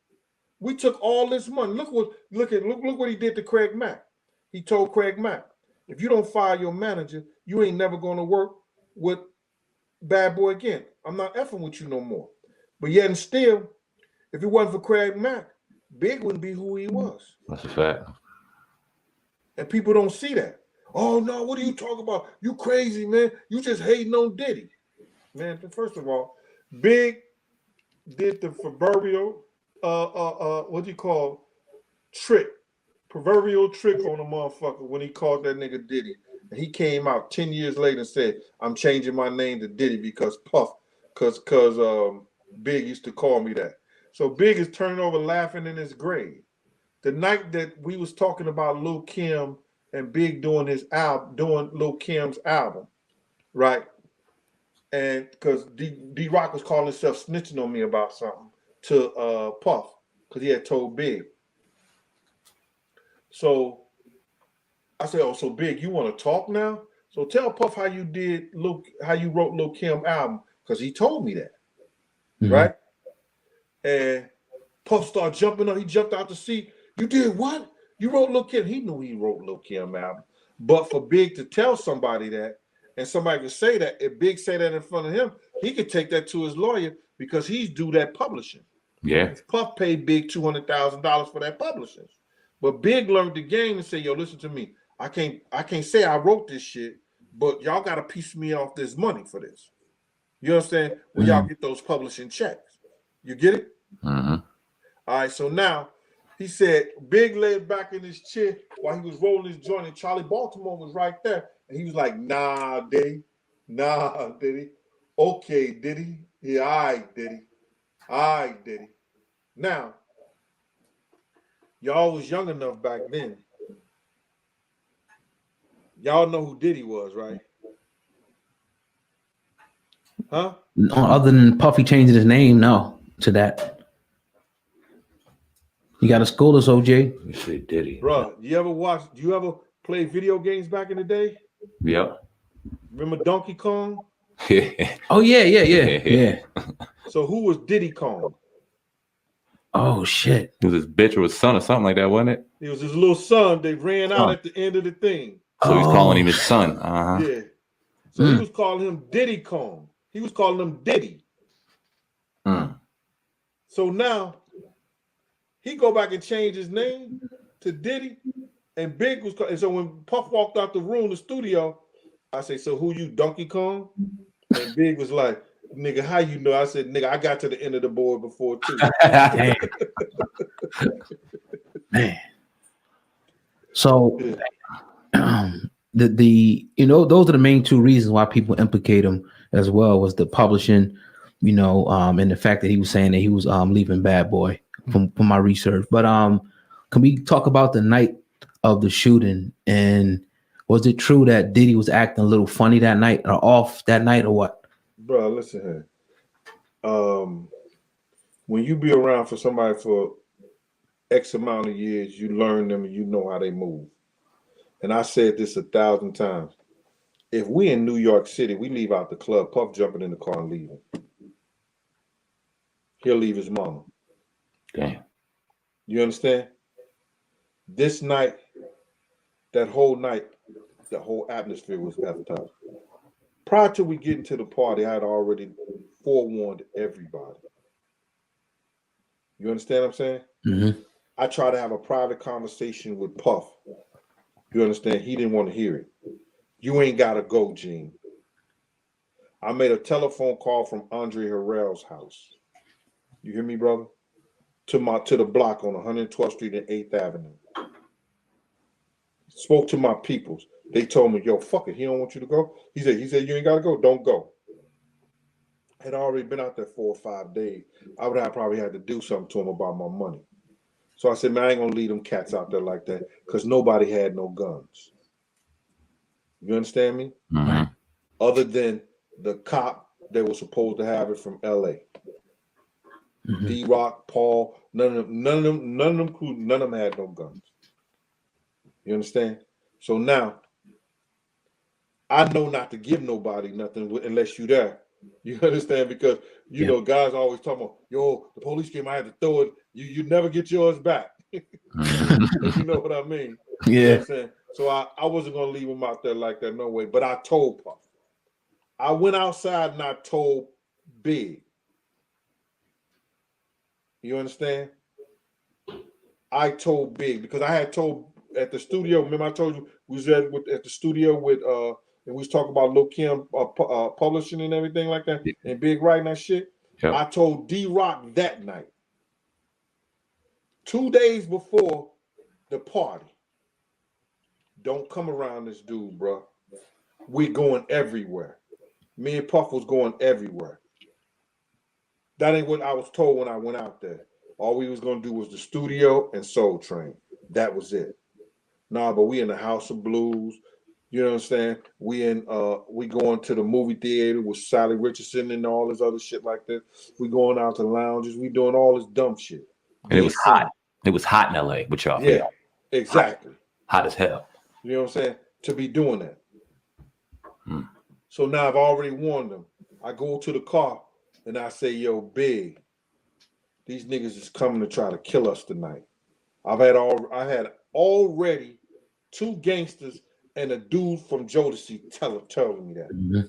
We took all this money. Look what he did to Craig Mack. He told Craig Mack, if you don't fire your manager, you ain't never gonna work with Bad Boy again. I'm not effing with you no more. But yet and still, if it wasn't for Craig Mack, Big wouldn't be who he was. That's a fact. And people don't see that. Oh no, what are you talking about? You crazy, man. You just hating on Diddy. Man, first of all, Big did the proverbial what do you call proverbial trick on a motherfucker when he called that nigga Diddy. And he came out 10 years later and said, I'm changing my name to Diddy because Big used to call me that. So Big is turning over laughing in his grave. The night that we was talking about Lil Kim and Big doing Lil Kim's album, right? And because D Rock was calling himself snitching on me about something to Puff, because he had told Big. So I said, oh, so Big, you want to talk now? So tell Puff how you wrote Lil Kim album, because he told me that. Mm-hmm. Right? And Puff started jumping up. He jumped out the seat. You did what? You wrote Lil Kim. He knew he wrote Lil Kim album. But for Big to tell somebody that, and somebody could say that, if Big say that in front of him, he could take that to his lawyer because he's due that publishing. Yeah. Puff paid Big $200,000 for that publishing. But Big learned the game and said, yo, listen to me. I can't say I wrote this shit, but y'all got to piece me off this money for this. You understand? When y'all get those publishing checks. You get it? Mm-hmm. All right, so now he said Big laid back in his chair while he was rolling his joint, and Charlie Baltimore was right there. And he was like, nah, Diddy. Nah, Diddy. Okay, Diddy. Yeah, all right, Diddy. All right, Diddy. Now, y'all was young enough back then. Y'all know who Diddy was, right? Huh? Other than Puffy changing his name, no, to that. You got to school us, OJ. You say Diddy. Bro, do you ever play video games back in the day? Yep. Remember Donkey Kong? Oh, yeah. So who was Diddy Kong? Oh, shit. It was his bitch or his son or something like that, wasn't it? It was his little son. They ran out at the end of the thing. So he's calling him his son. Uh-huh. Yeah. So he was calling him Diddy Kong. He was calling him Diddy. So now he go back and change his name to Diddy, and Big was. And so when Puff walked out the room, the studio, I say, "So who you, Donkey Kong?" And Big was like, "Nigga, how you know?" I said, "Nigga, I got to the end of the board before too." Man. So the those are the main two reasons why people implicate him as well, was the publishing, and the fact that he was saying that he was leaving Bad Boy from my research. But can we talk about the night of the shooting, and was it true that Diddy was acting a little funny that night or off that night or what? Bro, listen here. When you be around for somebody for X amount of years, you learn them and you know how they move. And I said this 1,000 times. If we in New York City, we leave out the club, Puff jumping in the car and leaving. He'll leave his mama. Damn. You understand? This night, that whole night, the whole atmosphere was effed up. prior to we getting to the party, I had already forewarned everybody. You understand what I'm saying? Mm-hmm. I tried to have a private conversation with Puff. You understand? He didn't want to hear it. You ain't got to go, Gene. I made a telephone call from Andre Harrell's house. You hear me, brother? To the block on 112th Street and 8th Avenue. Spoke to my peoples. They told me, yo, fuck it. He don't want you to go. He said, you ain't got to go. Don't go. Had already been out there 4 or 5 days. I would have probably had to do something to him about my money. So I said, man, I ain't going to leave them cats out there like that because nobody had no guns. You understand me? Mm-hmm. Other than the cop that was supposed to have it from L.A. Mm-hmm. D-Rock, Paul, none of them crew, none of them had no guns. You understand? So now, I know not to give nobody nothing unless you there. You understand? Because, you know, guys always talking about, yo, the police came, I had to throw it. You never get yours back. You know what I mean? Yeah. You know what I'm saying? So I wasn't going to leave him out there like that, no way. But I told Puff. I went outside and I told Big. You understand? I told Big because I had told at the studio. Remember, I told you we was at the studio with and we was talking about Lil Kim publishing and everything like that, and Big writing that shit. Yep. I told D-Rock that night, 2 days before the party, don't come around this dude, bro. We going everywhere. Me and Puff was going everywhere. That ain't what I was told when I went out there. All we was gonna do was the studio and Soul Train. That was it. Nah, but we in the House of Blues. You know what I'm saying? We going to the movie theater with Sally Richardson and all this other shit like that. We going out to lounges. We doing all this dumb shit. And it was hot. It was hot in LA with y'all. Yeah, exactly. Hot as hell. You know what I'm saying? To be doing that. So now I've already warned them. I go to the car and I say, yo, Big, these niggas is coming to try to kill us tonight. I had already 2 gangsters and a dude from Jodeci telling me that. Mm-hmm.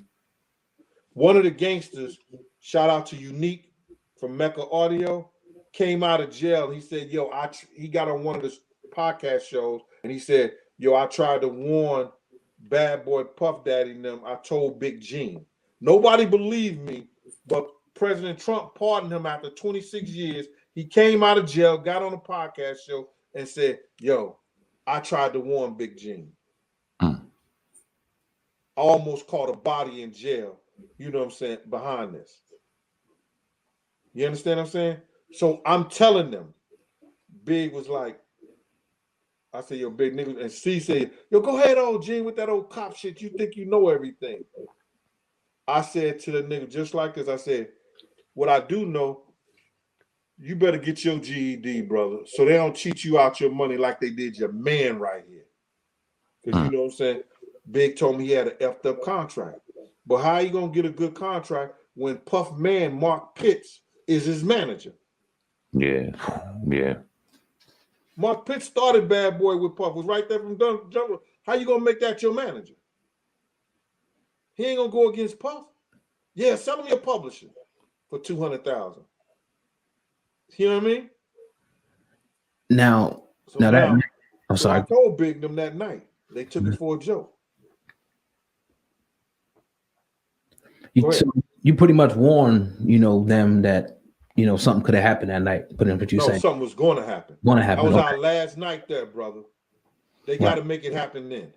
One of the gangsters, shout out to Unique from Mecca Audio, came out of jail. He said, yo, he got on one of the podcast shows and he said, yo, I tried to warn Bad Boy Puff Daddy and them. I told Big Gene. Nobody believed me, but President Trump pardoned him after 26 years. He came out of jail, got on a podcast show, and said, yo, I tried to warn Big Gene. I almost caught a body in jail, you know what I'm saying, behind this. You understand what I'm saying? So I'm telling them, Big was like, I said, yo, Big nigga, and C said, yo, go ahead, old Gene, with that old cop shit. You think you know everything. I said to the nigga, just like this, I said, what I do know, you better get your GED, brother, so they don't cheat you out your money like they did your man right here. Because you know what I'm saying? Big told me he had an effed up contract. But how you going to get a good contract when Puff man Mark Pitts is his manager? Yeah. Yeah. Mark Pitts started Bad Boy with Puff, was right there from Jungle. How you going to make that your manager? He ain't going to go against Puff. Yeah, sell him your publishing for $200,000. You know what I mean? Now I'm sorry. I told Big them that night. They took it for a joke. You pretty much warned, them that, something could have happened that night. Put in what you saying. Something was going to happen. That was our last night there, brother. They got to make it happen then.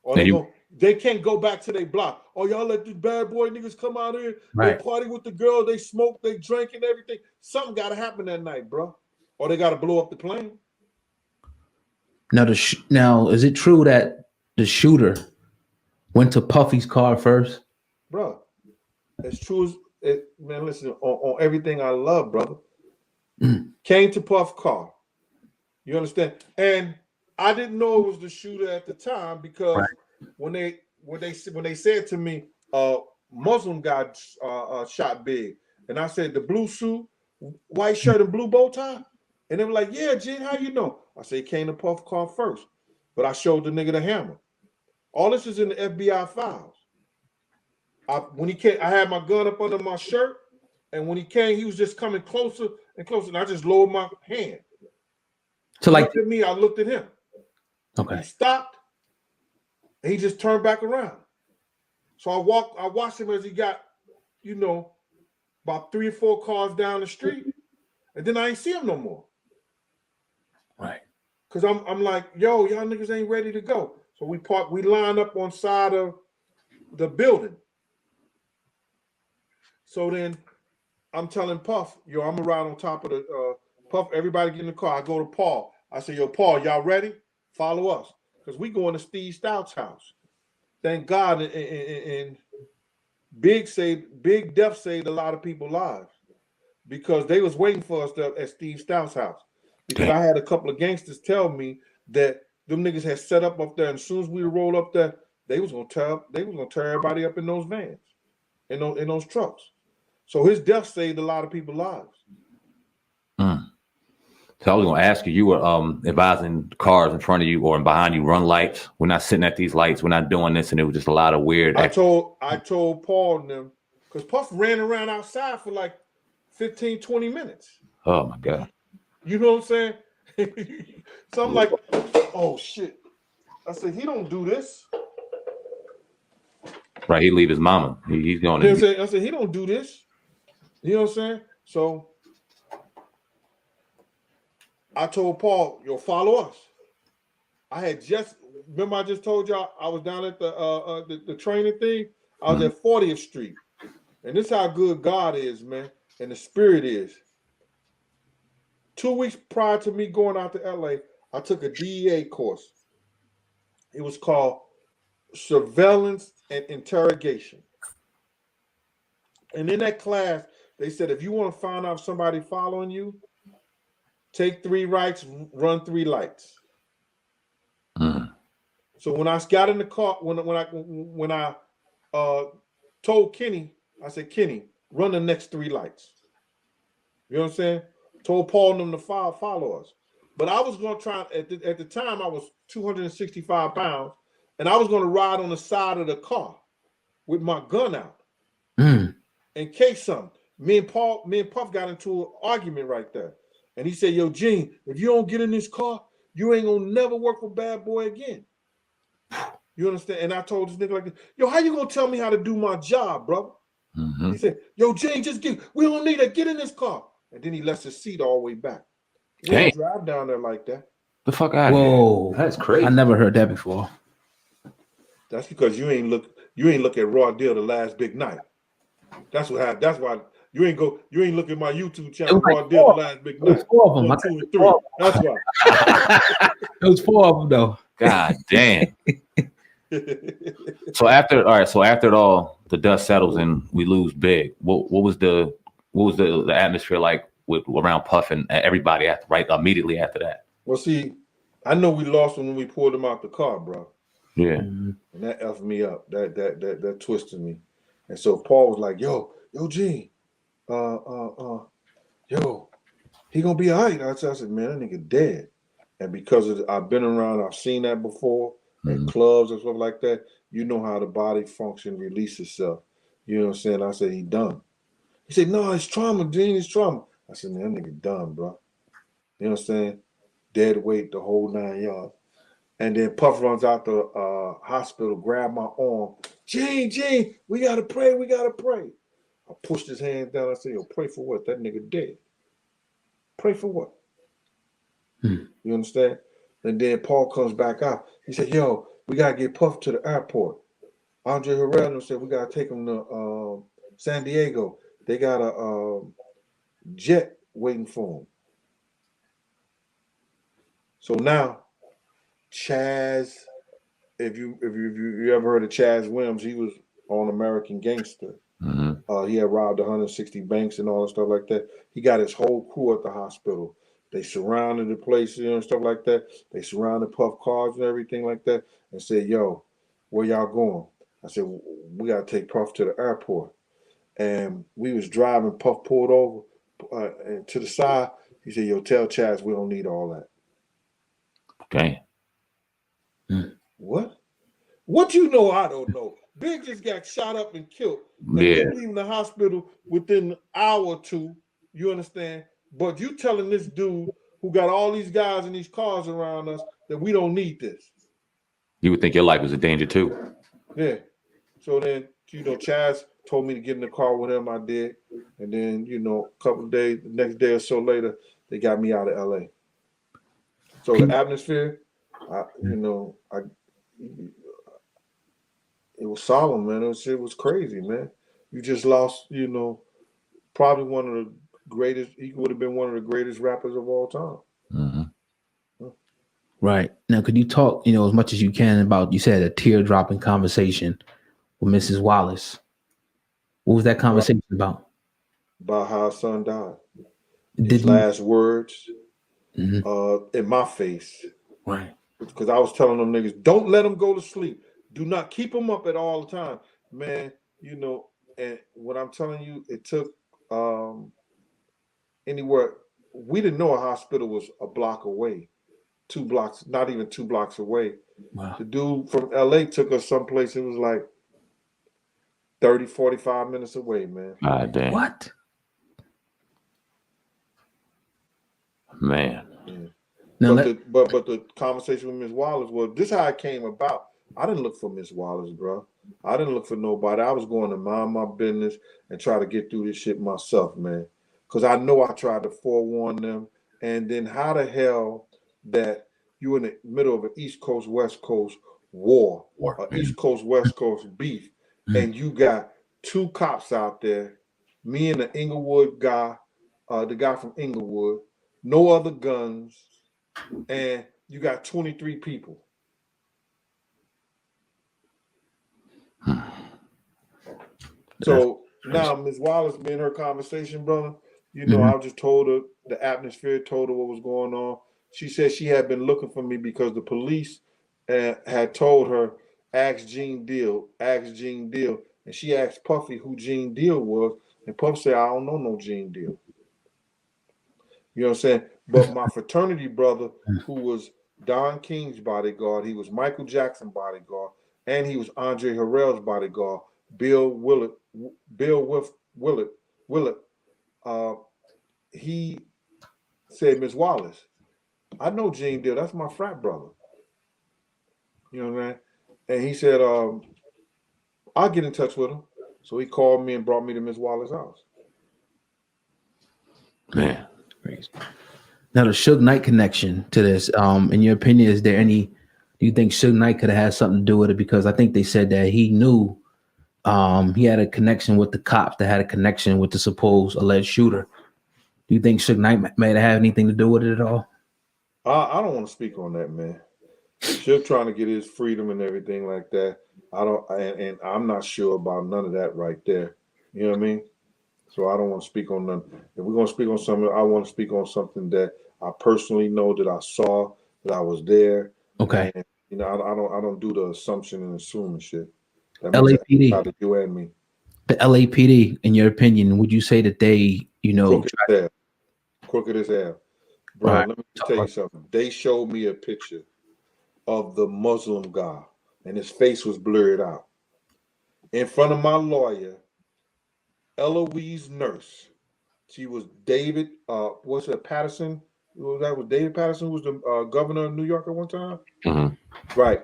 Or they can't go back to their block. Oh, y'all let these bad boy niggas come out here. Right. They party with the girl. They smoke. They drink and everything. Something got to happen that night, bro. Or they got to blow up the plane. Now, is it true that the shooter went to Puffy's car first? Bro, as true as it, man, listen, on everything I love, brother. Came to Puff's car. You understand? And I didn't know it was the shooter at the time because when they said to me, Muslim guy shot Big, and I said the blue suit, white shirt, and blue bow tie, and they were like, "Yeah, Gene, how you know?" I said he came to Puff's car first, but I showed the nigga the hammer. All this is in the FBI files. when he came, I had my gun up under my shirt, and when he came, he was just coming closer and closer, and I just lowered my hand. So He like, looked at me, I looked at him. okay. He stopped, and he just turned back around. So I watched him as he got, about 3 or 4 cars down the street, and then I ain't see him no more. Right. Cause I'm like, yo, y'all niggas ain't ready to go. So we line up on side of the building. So then I'm telling Puff, yo, I'm gonna ride on top of the Puff, everybody get in the car. I go to Paul. I say, yo, Paul, y'all ready? Follow us. Because we going to Steve Stout's house. Thank God, and Big Death saved a lot of people's lives. Because they was waiting for us at Steve Stout's house. Because I had a couple of gangsters tell me that them niggas had set up there, and as soon as we roll up there, they was gonna tear everybody up in those vans, in those trucks. So his death saved a lot of people's lives. So I was gonna ask you, you were advising cars in front of you or behind you run lights. We're not sitting at these lights, we're not doing this, and it was just a lot of weird. I told Paul and them, because Puff ran around outside for like 15, 20 minutes. Oh my God. You know what I'm saying? So I'm like, oh shit. I said, he don't do this. Right, he leave his mama. He's going I said, he don't do this. You know what I'm saying? So I told Paul, yo, follow us. I just told y'all I was down at the training thing. I was at 40th Street. And this is how good God is, man, and the spirit is. 2 weeks prior to me going out to LA, I took a DEA course. It was called Surveillance and Interrogation. And in that class, they said, if you want to find out if somebody following you, take 3 rights, run 3 lights. So when I got in the car, when I told Kenny, I said, Kenny, run the next 3 lights. You know what I'm saying? Told Paul and them to follow us. But I was going to try, at the time, I was 265 pounds, and I was going to ride on the side of the car with my gun out in case something. Me and Puff got into an argument right there. And he said, yo, Gene, if you don't get in this car, you ain't going to never work for Bad Boy again. You understand? And I told this nigga like this, yo, how you going to tell me how to do my job, brother? He said, yo, Gene, we don't need to get in this car. And then he left his seat all the way back. We don't drive down there like that. The fuck out of here. Whoa, That's crazy. I never heard that before. That's because you ain't look at Raw Deal the Last Big Night. That's what happened. That's why you ain't look at my YouTube channel, like Raw Deal the Last Big Night. It was 4 of them. 1, 2, and 3. That's why. It was 4 of them though. God damn. So after it all, the dust settles and we lose big. What was the atmosphere like around Puff and everybody immediately after that? Well, see, I know we lost when we pulled him out the car, bro. Yeah. And that effed me up. That twisted me. And so Paul was like, yo, Gene, yo, he gonna be all right. I said, man, that nigga dead. And because I've been around, I've seen that before at clubs and stuff like that. You know how the body function, release itself. You know what I'm saying? I said, he done. He said, no, it's trauma, Gene, it's trauma. I said, man, that nigga done, bro. You know what I'm saying? Dead weight, the whole 9 yards. And then Puff runs out the hospital, grab my arm. Gene, we gotta pray. I pushed his hand down. I said, yo, pray for what? That nigga dead. Pray for what? You understand? And then Paul comes back out. He said, yo, we gotta get Puff to the airport. Andre Herrera said, we gotta take him to San Diego. They got a jet waiting for him. So now, Chaz, if you ever heard of Chaz Williams, he was on American Gangster. He had robbed 160 banks and all that stuff like that. He got his whole crew at the hospital. They surrounded the place, and stuff like that. They surrounded Puff cars and everything like that, and said, "Yo, where y'all going?" I said, "We gotta take Puff to the airport." And we was driving. Puff pulled over and to the side. He said, "Yo, tell Chaz we don't need all that." Okay. What? What you know? I don't know. Big just got shot up and killed. And Yeah. Big leaving the hospital within an hour or two. You understand? But you telling this dude who got all these guys in these cars around us that we don't need this. You would think your life was a danger too. Yeah. So then, Chaz told me to get in the car with him. I did. And then, a couple of days, the next day or so later, they got me out of LA. So the atmosphere, it was solemn, man. It was crazy, man. You just lost, probably one of the greatest. He would have been one of the greatest rappers of all time. Mm-hmm. Right. Now, could you talk, as much as you can about, you said a tear-dropping conversation with Mrs. Wallace. What was that conversation about? About how her son died. His last words in my face. Right. Because I was telling them niggas, don't let them go to sleep. Do not keep them up at all the time. Man, and what I'm telling you, it took anywhere. We didn't know a hospital was a block away. 2 blocks, not even 2 blocks away. Wow. The dude from LA took us someplace. It was like 30, 45 minutes away, man. God damn. What? Man. Yeah. Now But the conversation with Miss Wallace was, this is how it came about. I didn't look for Miss Wallace, bro. I didn't look for nobody. I was going to mind my business and try to get through this shit myself, man. Because I know I tried to forewarn them. And then how the hell that you in the middle of an East Coast, West Coast war, East Coast, West Coast beef, and you got 2 cops out there, me and the Inglewood guy, the guy from Inglewood, no other guns, and you got 23 people. So now Ms. Wallace being her conversation, brother, I just told her the atmosphere, told her what was going on. She said she had been looking for me because the police had told her, ask Gene Deal. And she asked Puffy who Gene Deal was. And Puffy said, I don't know no Gene Deal. You know what I'm saying? But my fraternity brother, who was Don King's bodyguard, he was Michael Jackson's bodyguard, and he was Andre Harrell's bodyguard, Bill Willett. He said, Miss Wallace, I know Gene Deal. That's my frat brother. You know what I mean? And he said, I'll get in touch with him. So he called me and brought me to Miss Wallace's house. Man. Now the Suge Knight connection to this, in your opinion, is there any, do you think Suge Knight could have had something to do with it? Because I think they said that he knew he had a connection with the cops that had a connection with the supposed alleged shooter. Do you think Suge Knight may have had anything to do with it at all? I don't want to speak on that, man. Suge trying to get his freedom and everything like that. And I'm not sure about none of that right there. You know what I mean? So I don't want to speak on none. If we're gonna speak on something, I want to speak on something that I personally know, that I saw, that I was there. Okay. And, I don't do the assumption and assuming shit. That LAPD. out of you and me. The LAPD, in your opinion, would you say that they, crooked as hell. Bro, right. Let me tell you something. They showed me a picture of the Muslim guy, and his face was blurred out. In front of my lawyer, Eloise Nurse. She was David, Patterson? That was David Patterson, who was the governor of New York at one time? Mm-hmm. Right.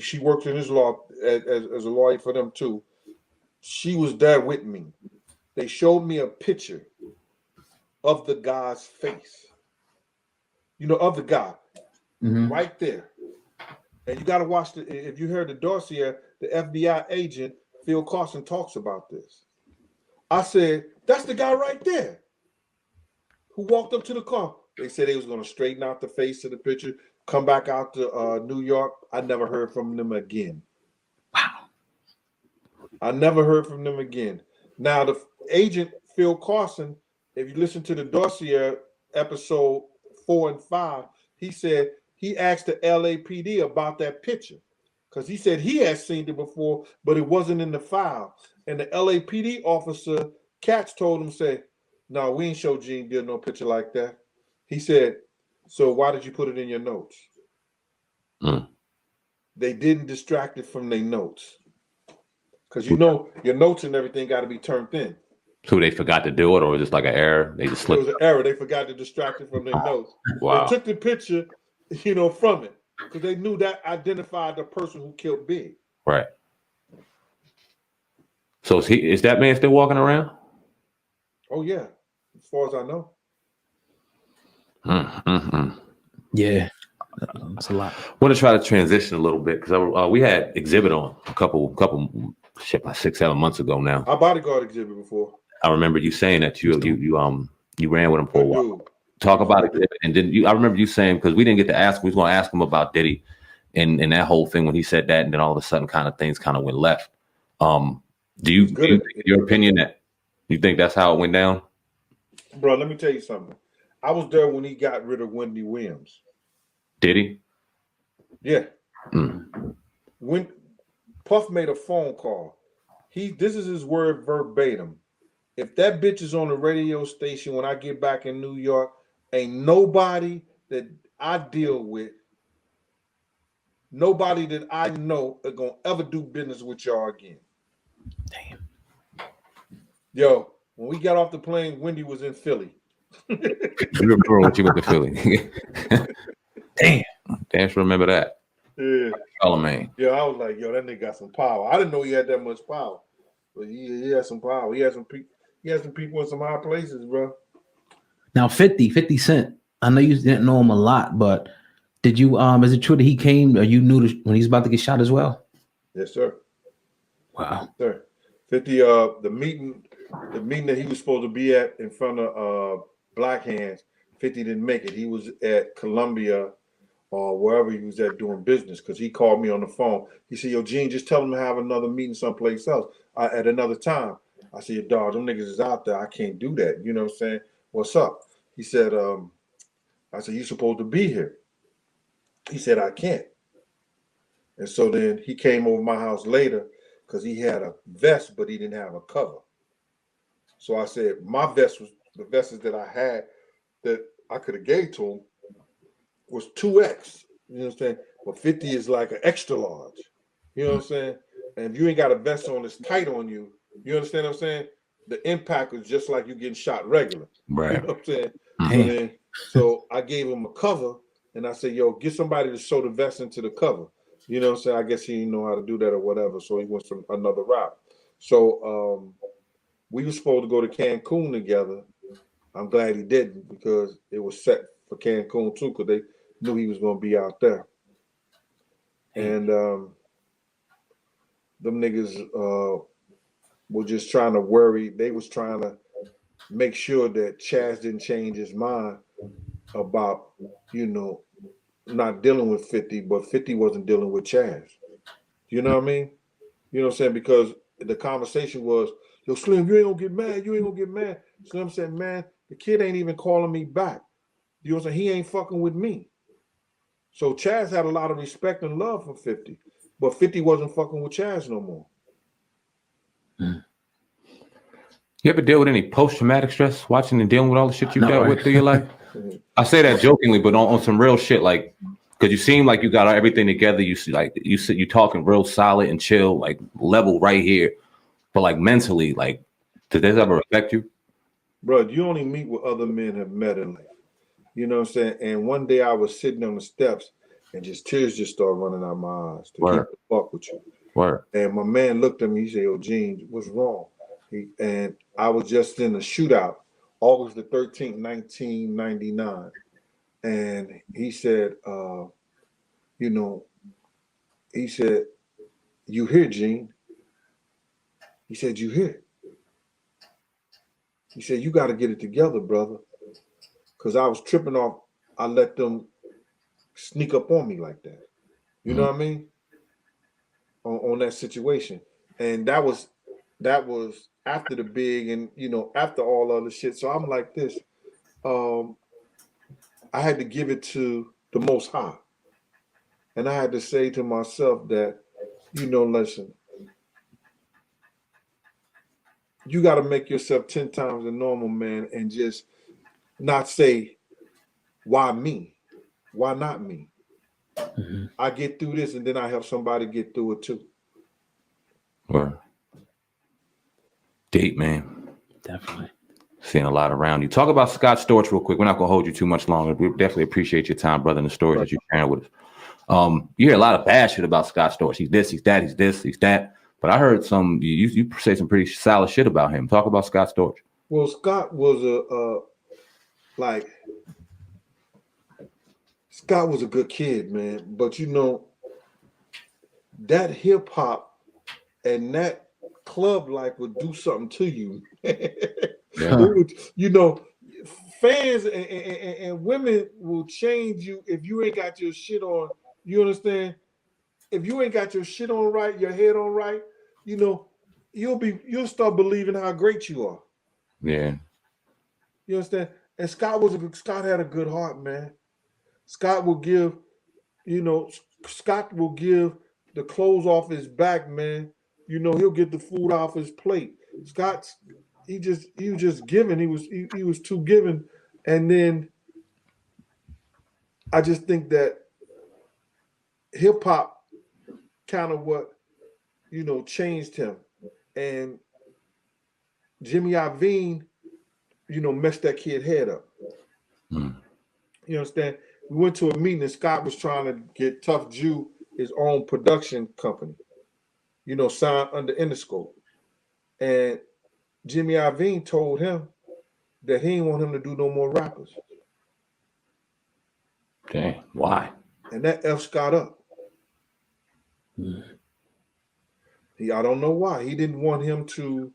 She works in his law as a lawyer for them too. She was there with me. They showed me a picture of the guy's face. Of the guy. Right there. And you got to watch if you heard the dossier, the FBI agent, Phil Carson, talks about this. I said, that's the guy right there who walked up to the car. They said they was going to straighten out the face of the picture, come back out to New York. I never heard from them again. Wow. I never heard from them again. Now, the agent, Phil Carson, if you listen to the dossier, episode 4 and 5, he said he asked the LAPD about that picture because he said he had seen it before, but it wasn't in the file. And the LAPD officer, Katz, told him, say, no, we ain't show Gene Deal no picture like that. He said, so why did you put it in your notes? They didn't distract it from their notes. Because you know your notes and everything got to be turned in. So they forgot to do it, or was it like an error? They just slipped. It was an error. They forgot to distract it from their notes. Wow. They took the picture, from it because they knew that identified the person who killed Big. Right. So is that man still walking around? Oh yeah, as far as I know. Yeah, that's a lot. I want to try to transition a little bit because we had Exhibit on a couple shit, like 6-7 months ago now. I bodyguard Exhibit before. I remember you saying that you ran with him for a while. Dude. Talk about Exhibit, and then I remember you saying, because we didn't get to ask, we was going to ask him about Diddy and that whole thing when he said that, and then all of a sudden things went left. Do you think, your opinion, that you think that's how it went down? Bro, let me tell you something. I was there when he got rid of Wendy Williams. Did he? Yeah. When Puff made a phone call, this is his word verbatim. If that bitch is on the radio station when I get back in New York, ain't nobody that I deal with, nobody that I know are gonna ever do business with y'all again. Damn. Yo, when we got off the plane, Wendy was in Philly. You remember when she went to Philly? Damn, remember that. Yeah. Charlemagne. Yeah, I was like, yo, that nigga got some power. I didn't know he had that much power, but he had some power. He had some people in some high places, bro. Now 50 Cent. I know you didn't know him a lot, but did you? Is it true that he came or you knew when he was about to get shot as well? Yes, sir. Wow. Yes, sir. 50. The meeting that he was supposed to be at in front of Black Hands. 50 didn't make it. He was at Columbia or wherever he was at doing business, because he called me on the phone. He said, yo, Gene, just tell him to have another meeting someplace else at another time. I said, dog, them niggas is out there. I can't do that. You know what I'm saying? What's up? He said, I said, you supposed to be here. He said, I can't. And so then he came over my house later because he had a vest, but he didn't have a cover. So I said, my vest was the vests that I had that I could have gave to him was 2X. You know what I'm saying? But 50 is like an extra large. You know what I'm saying? And if you ain't got a vest on that's tight on you, you understand what I'm saying? The impact was just like you getting shot regular. Right. You know what I'm saying? So I gave him a cover and I said, yo, get somebody to sew the vest into the cover. You know what I'm saying? I guess he didn't know how to do that or whatever. So he went from another route. So we were supposed to go to Cancun together. I'm glad he didn't, because it was set for Cancun too, because they knew he was going to be out there. And them niggas were just trying to worry. They was trying to make sure that Chaz didn't change his mind about, not dealing with 50, but 50 wasn't dealing with Chaz. You know what I mean? You know what I'm saying? Because the conversation was, yo, Slim, you ain't gonna get mad. You ain't gonna get mad. Slim said, man, the kid ain't even calling me back. You know what I'm saying? He ain't fucking with me. So Chaz had a lot of respect and love for 50, but 50 wasn't fucking with Chaz no more. You ever deal with any post-traumatic stress watching and dealing with all the shit you dealt with through your life? I say that jokingly, but on some real shit, like, because you seem like you got everything together. You see, like, you talking real solid and chill, like level right here. But like mentally, like, did this ever affect you? Bro, you only meet what other men have met in life. You know what I'm saying? And one day I was sitting on the steps and tears just started running out my eyes to keep the fuck with you. Word. And my man looked at me, he said, yo, Gene, what's wrong? And I was just in a shootout, August the 13th, 1999. And he said, he said, you here, Gene? He said, you here? He said, you got to get it together, brother. Because I was tripping off. I let them sneak up on me like that. You know what I mean? On that situation. And that was after the big and, after all other shit. So I'm like this. I had to give it to the Most High. And I had to say to myself that, listen, you got to make yourself 10 times a normal man and just not say, why me? Why not me? I get through this and then I help somebody get through it too. Right. Deep, man. Definitely. Seeing a lot around you. Talk about Scott Storch real quick. We're not gonna hold you too much longer. We definitely appreciate your time, brother, and the stories that you're sharing with us. You hear a lot of bad shit about Scott Storch. He's this, he's that, he's this, he's that. But I heard you say some pretty solid shit about him. Talk about Scott Storch. Well, Scott was Scott was a good kid, man. But that hip hop and that club life would do something to you. It would, fans and women will change you if you ain't got your shit on. You understand? If you ain't got your shit on right, your head on right, you'll start believing how great you are. Yeah. You understand? And Scott had a good heart, man. Scott will give the clothes off his back, man. He'll get the food off his plate. He was just giving. He was too giving. And then I just think that hip hop kind of what changed him. And Jimmy Iovine, messed that kid head up. You understand? We went to a meeting and Scott was trying to get Tough Jew his own production company, signed under Interscope. And Jimmy Iovine told him that he didn't want him to do no more rappers. Okay, why? And that F Scott up. I don't know why. He didn't want him to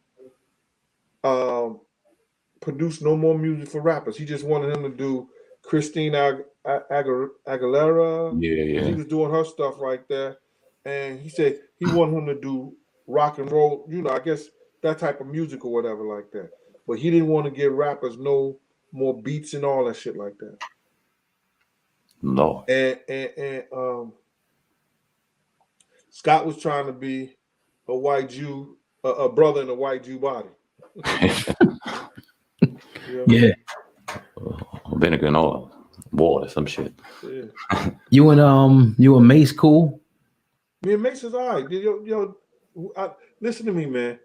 produce no more music for rappers. He just wanted him to do Christina Aguilera. Yeah. He was doing her stuff right there. And he said he wanted him to do rock and roll, I guess that type of music or whatever like that. But he didn't want to give rappers no more beats and all that shit like that. No. And Scott was trying to be a white Jew, a brother in a white Jew body. Yeah. Vinegar and oil, water, some shit. Yeah. You and Mace cool? Me and Mace is all right. Listen to me, man.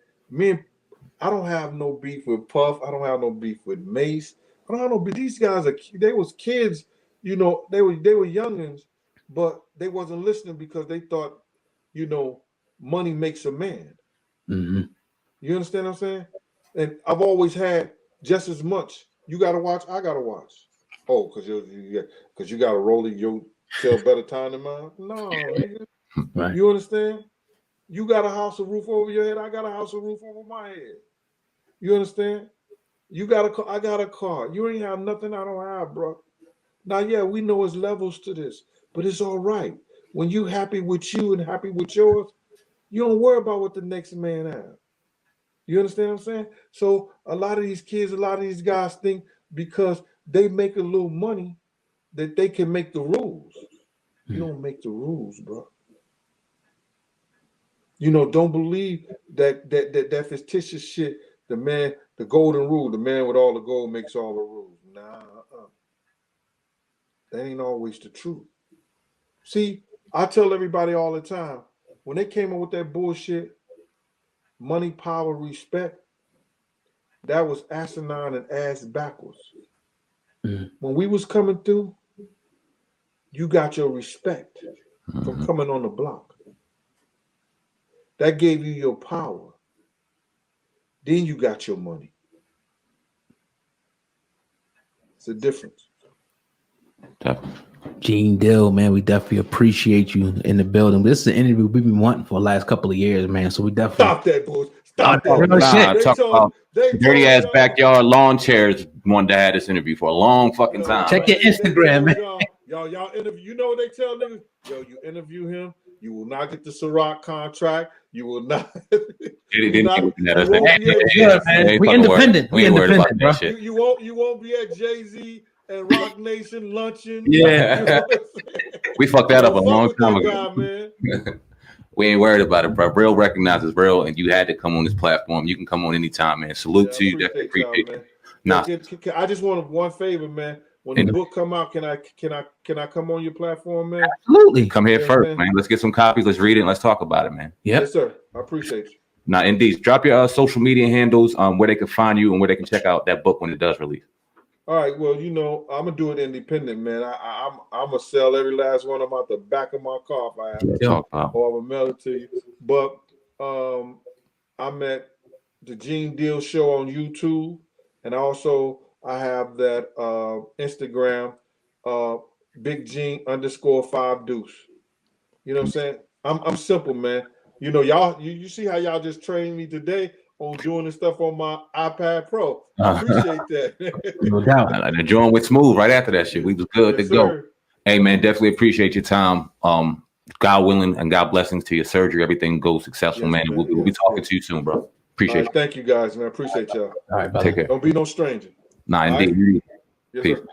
I don't have no beef with Puff. I don't have no beef with Mace. I don't have no beef. These guys they was kids, they were youngins, but they wasn't listening because they thought, money makes a man. Mm-hmm. You understand what I'm saying? And I've always had just as much. You gotta watch, I gotta watch. Oh, because you got a roller, you'll tell better time than mine. No, nigga. Right. You understand? You got a house, a roof over your head. I got a house, a roof over my head. You understand? You got a car. I got a car. You ain't have nothing I don't have, bro. Now, yeah, we know it's levels to this, but it's all right. When you happy with you and happy with yours, you don't worry about what the next man has. You understand what I'm saying? So a lot of these kids, a lot of these guys think because they make a little money that they can make the rules. You don't make the rules, bro. Don't believe that fictitious shit. The golden rule, the man with all the gold makes all the rules. Nah, that ain't always the truth. See, I tell everybody all the time, when they came up with that bullshit, money, power, respect, that was asinine and ass backwards. When we was coming through, you got your respect from coming on the block. That gave you your power. Then you got your money. It's a difference. Definitely. Gene Dill, man, we definitely appreciate you in the building. This is an interview we've been wanting for the last couple of years, man. So we definitely Stop that, boys. Stop that. Real shit. Talk about dirty ass backyard lawn chairs. Wanted to have this interview for a long fucking time. Check your Instagram, man. Y'all interview. You know what they tell niggas? Yo, you interview him, you will not get the Ciroc contract. You will not. We independent. We independent, bro. You won't be at Jay-Z and Rock Nation luncheon. Yeah. We fucked that up a long time ago. Guy, man. We ain't worried about it, bro. Real recognizes real, and you had to come on this platform. You can come on anytime, man. Salute to you. Definitely appreciate it. Nah. I just want one favor, man. When the book come out, can I come on your platform, man? Absolutely. Come here first, man. Let's get some copies. Let's read it and let's talk about it, man. Yep. Yes, sir. I appreciate you. Now, indeed, drop your social media handles, where they can find you and where they can check out that book when it does release. All right, well, you know, I'm gonna do it independent, man. I'm gonna sell every last one of them out the back of my car if I have to, Talk about. or I'm gonna mail it to you. But I'm at the Gene Deal Show on YouTube, and also I have that Instagram, Big Gene _5 Deuce. You know what I'm saying? I'm simple, man. You know, y'all, you see how y'all just trained me today on doing this stuff on my iPad Pro. I appreciate that. No doubt. And the joint went smooth right after that shit. We was good Yes, to go. sir. Hey man, definitely appreciate your time. God willing and God blessings to your surgery. Everything goes successful, Yes, man. man. We'll be talking to you soon, bro. All Appreciate right, thank you guys, man. I appreciate y'all. All right, you. brother. Take care. Don't be no stranger. Nah, All right. indeed. Yes, Peace. sir.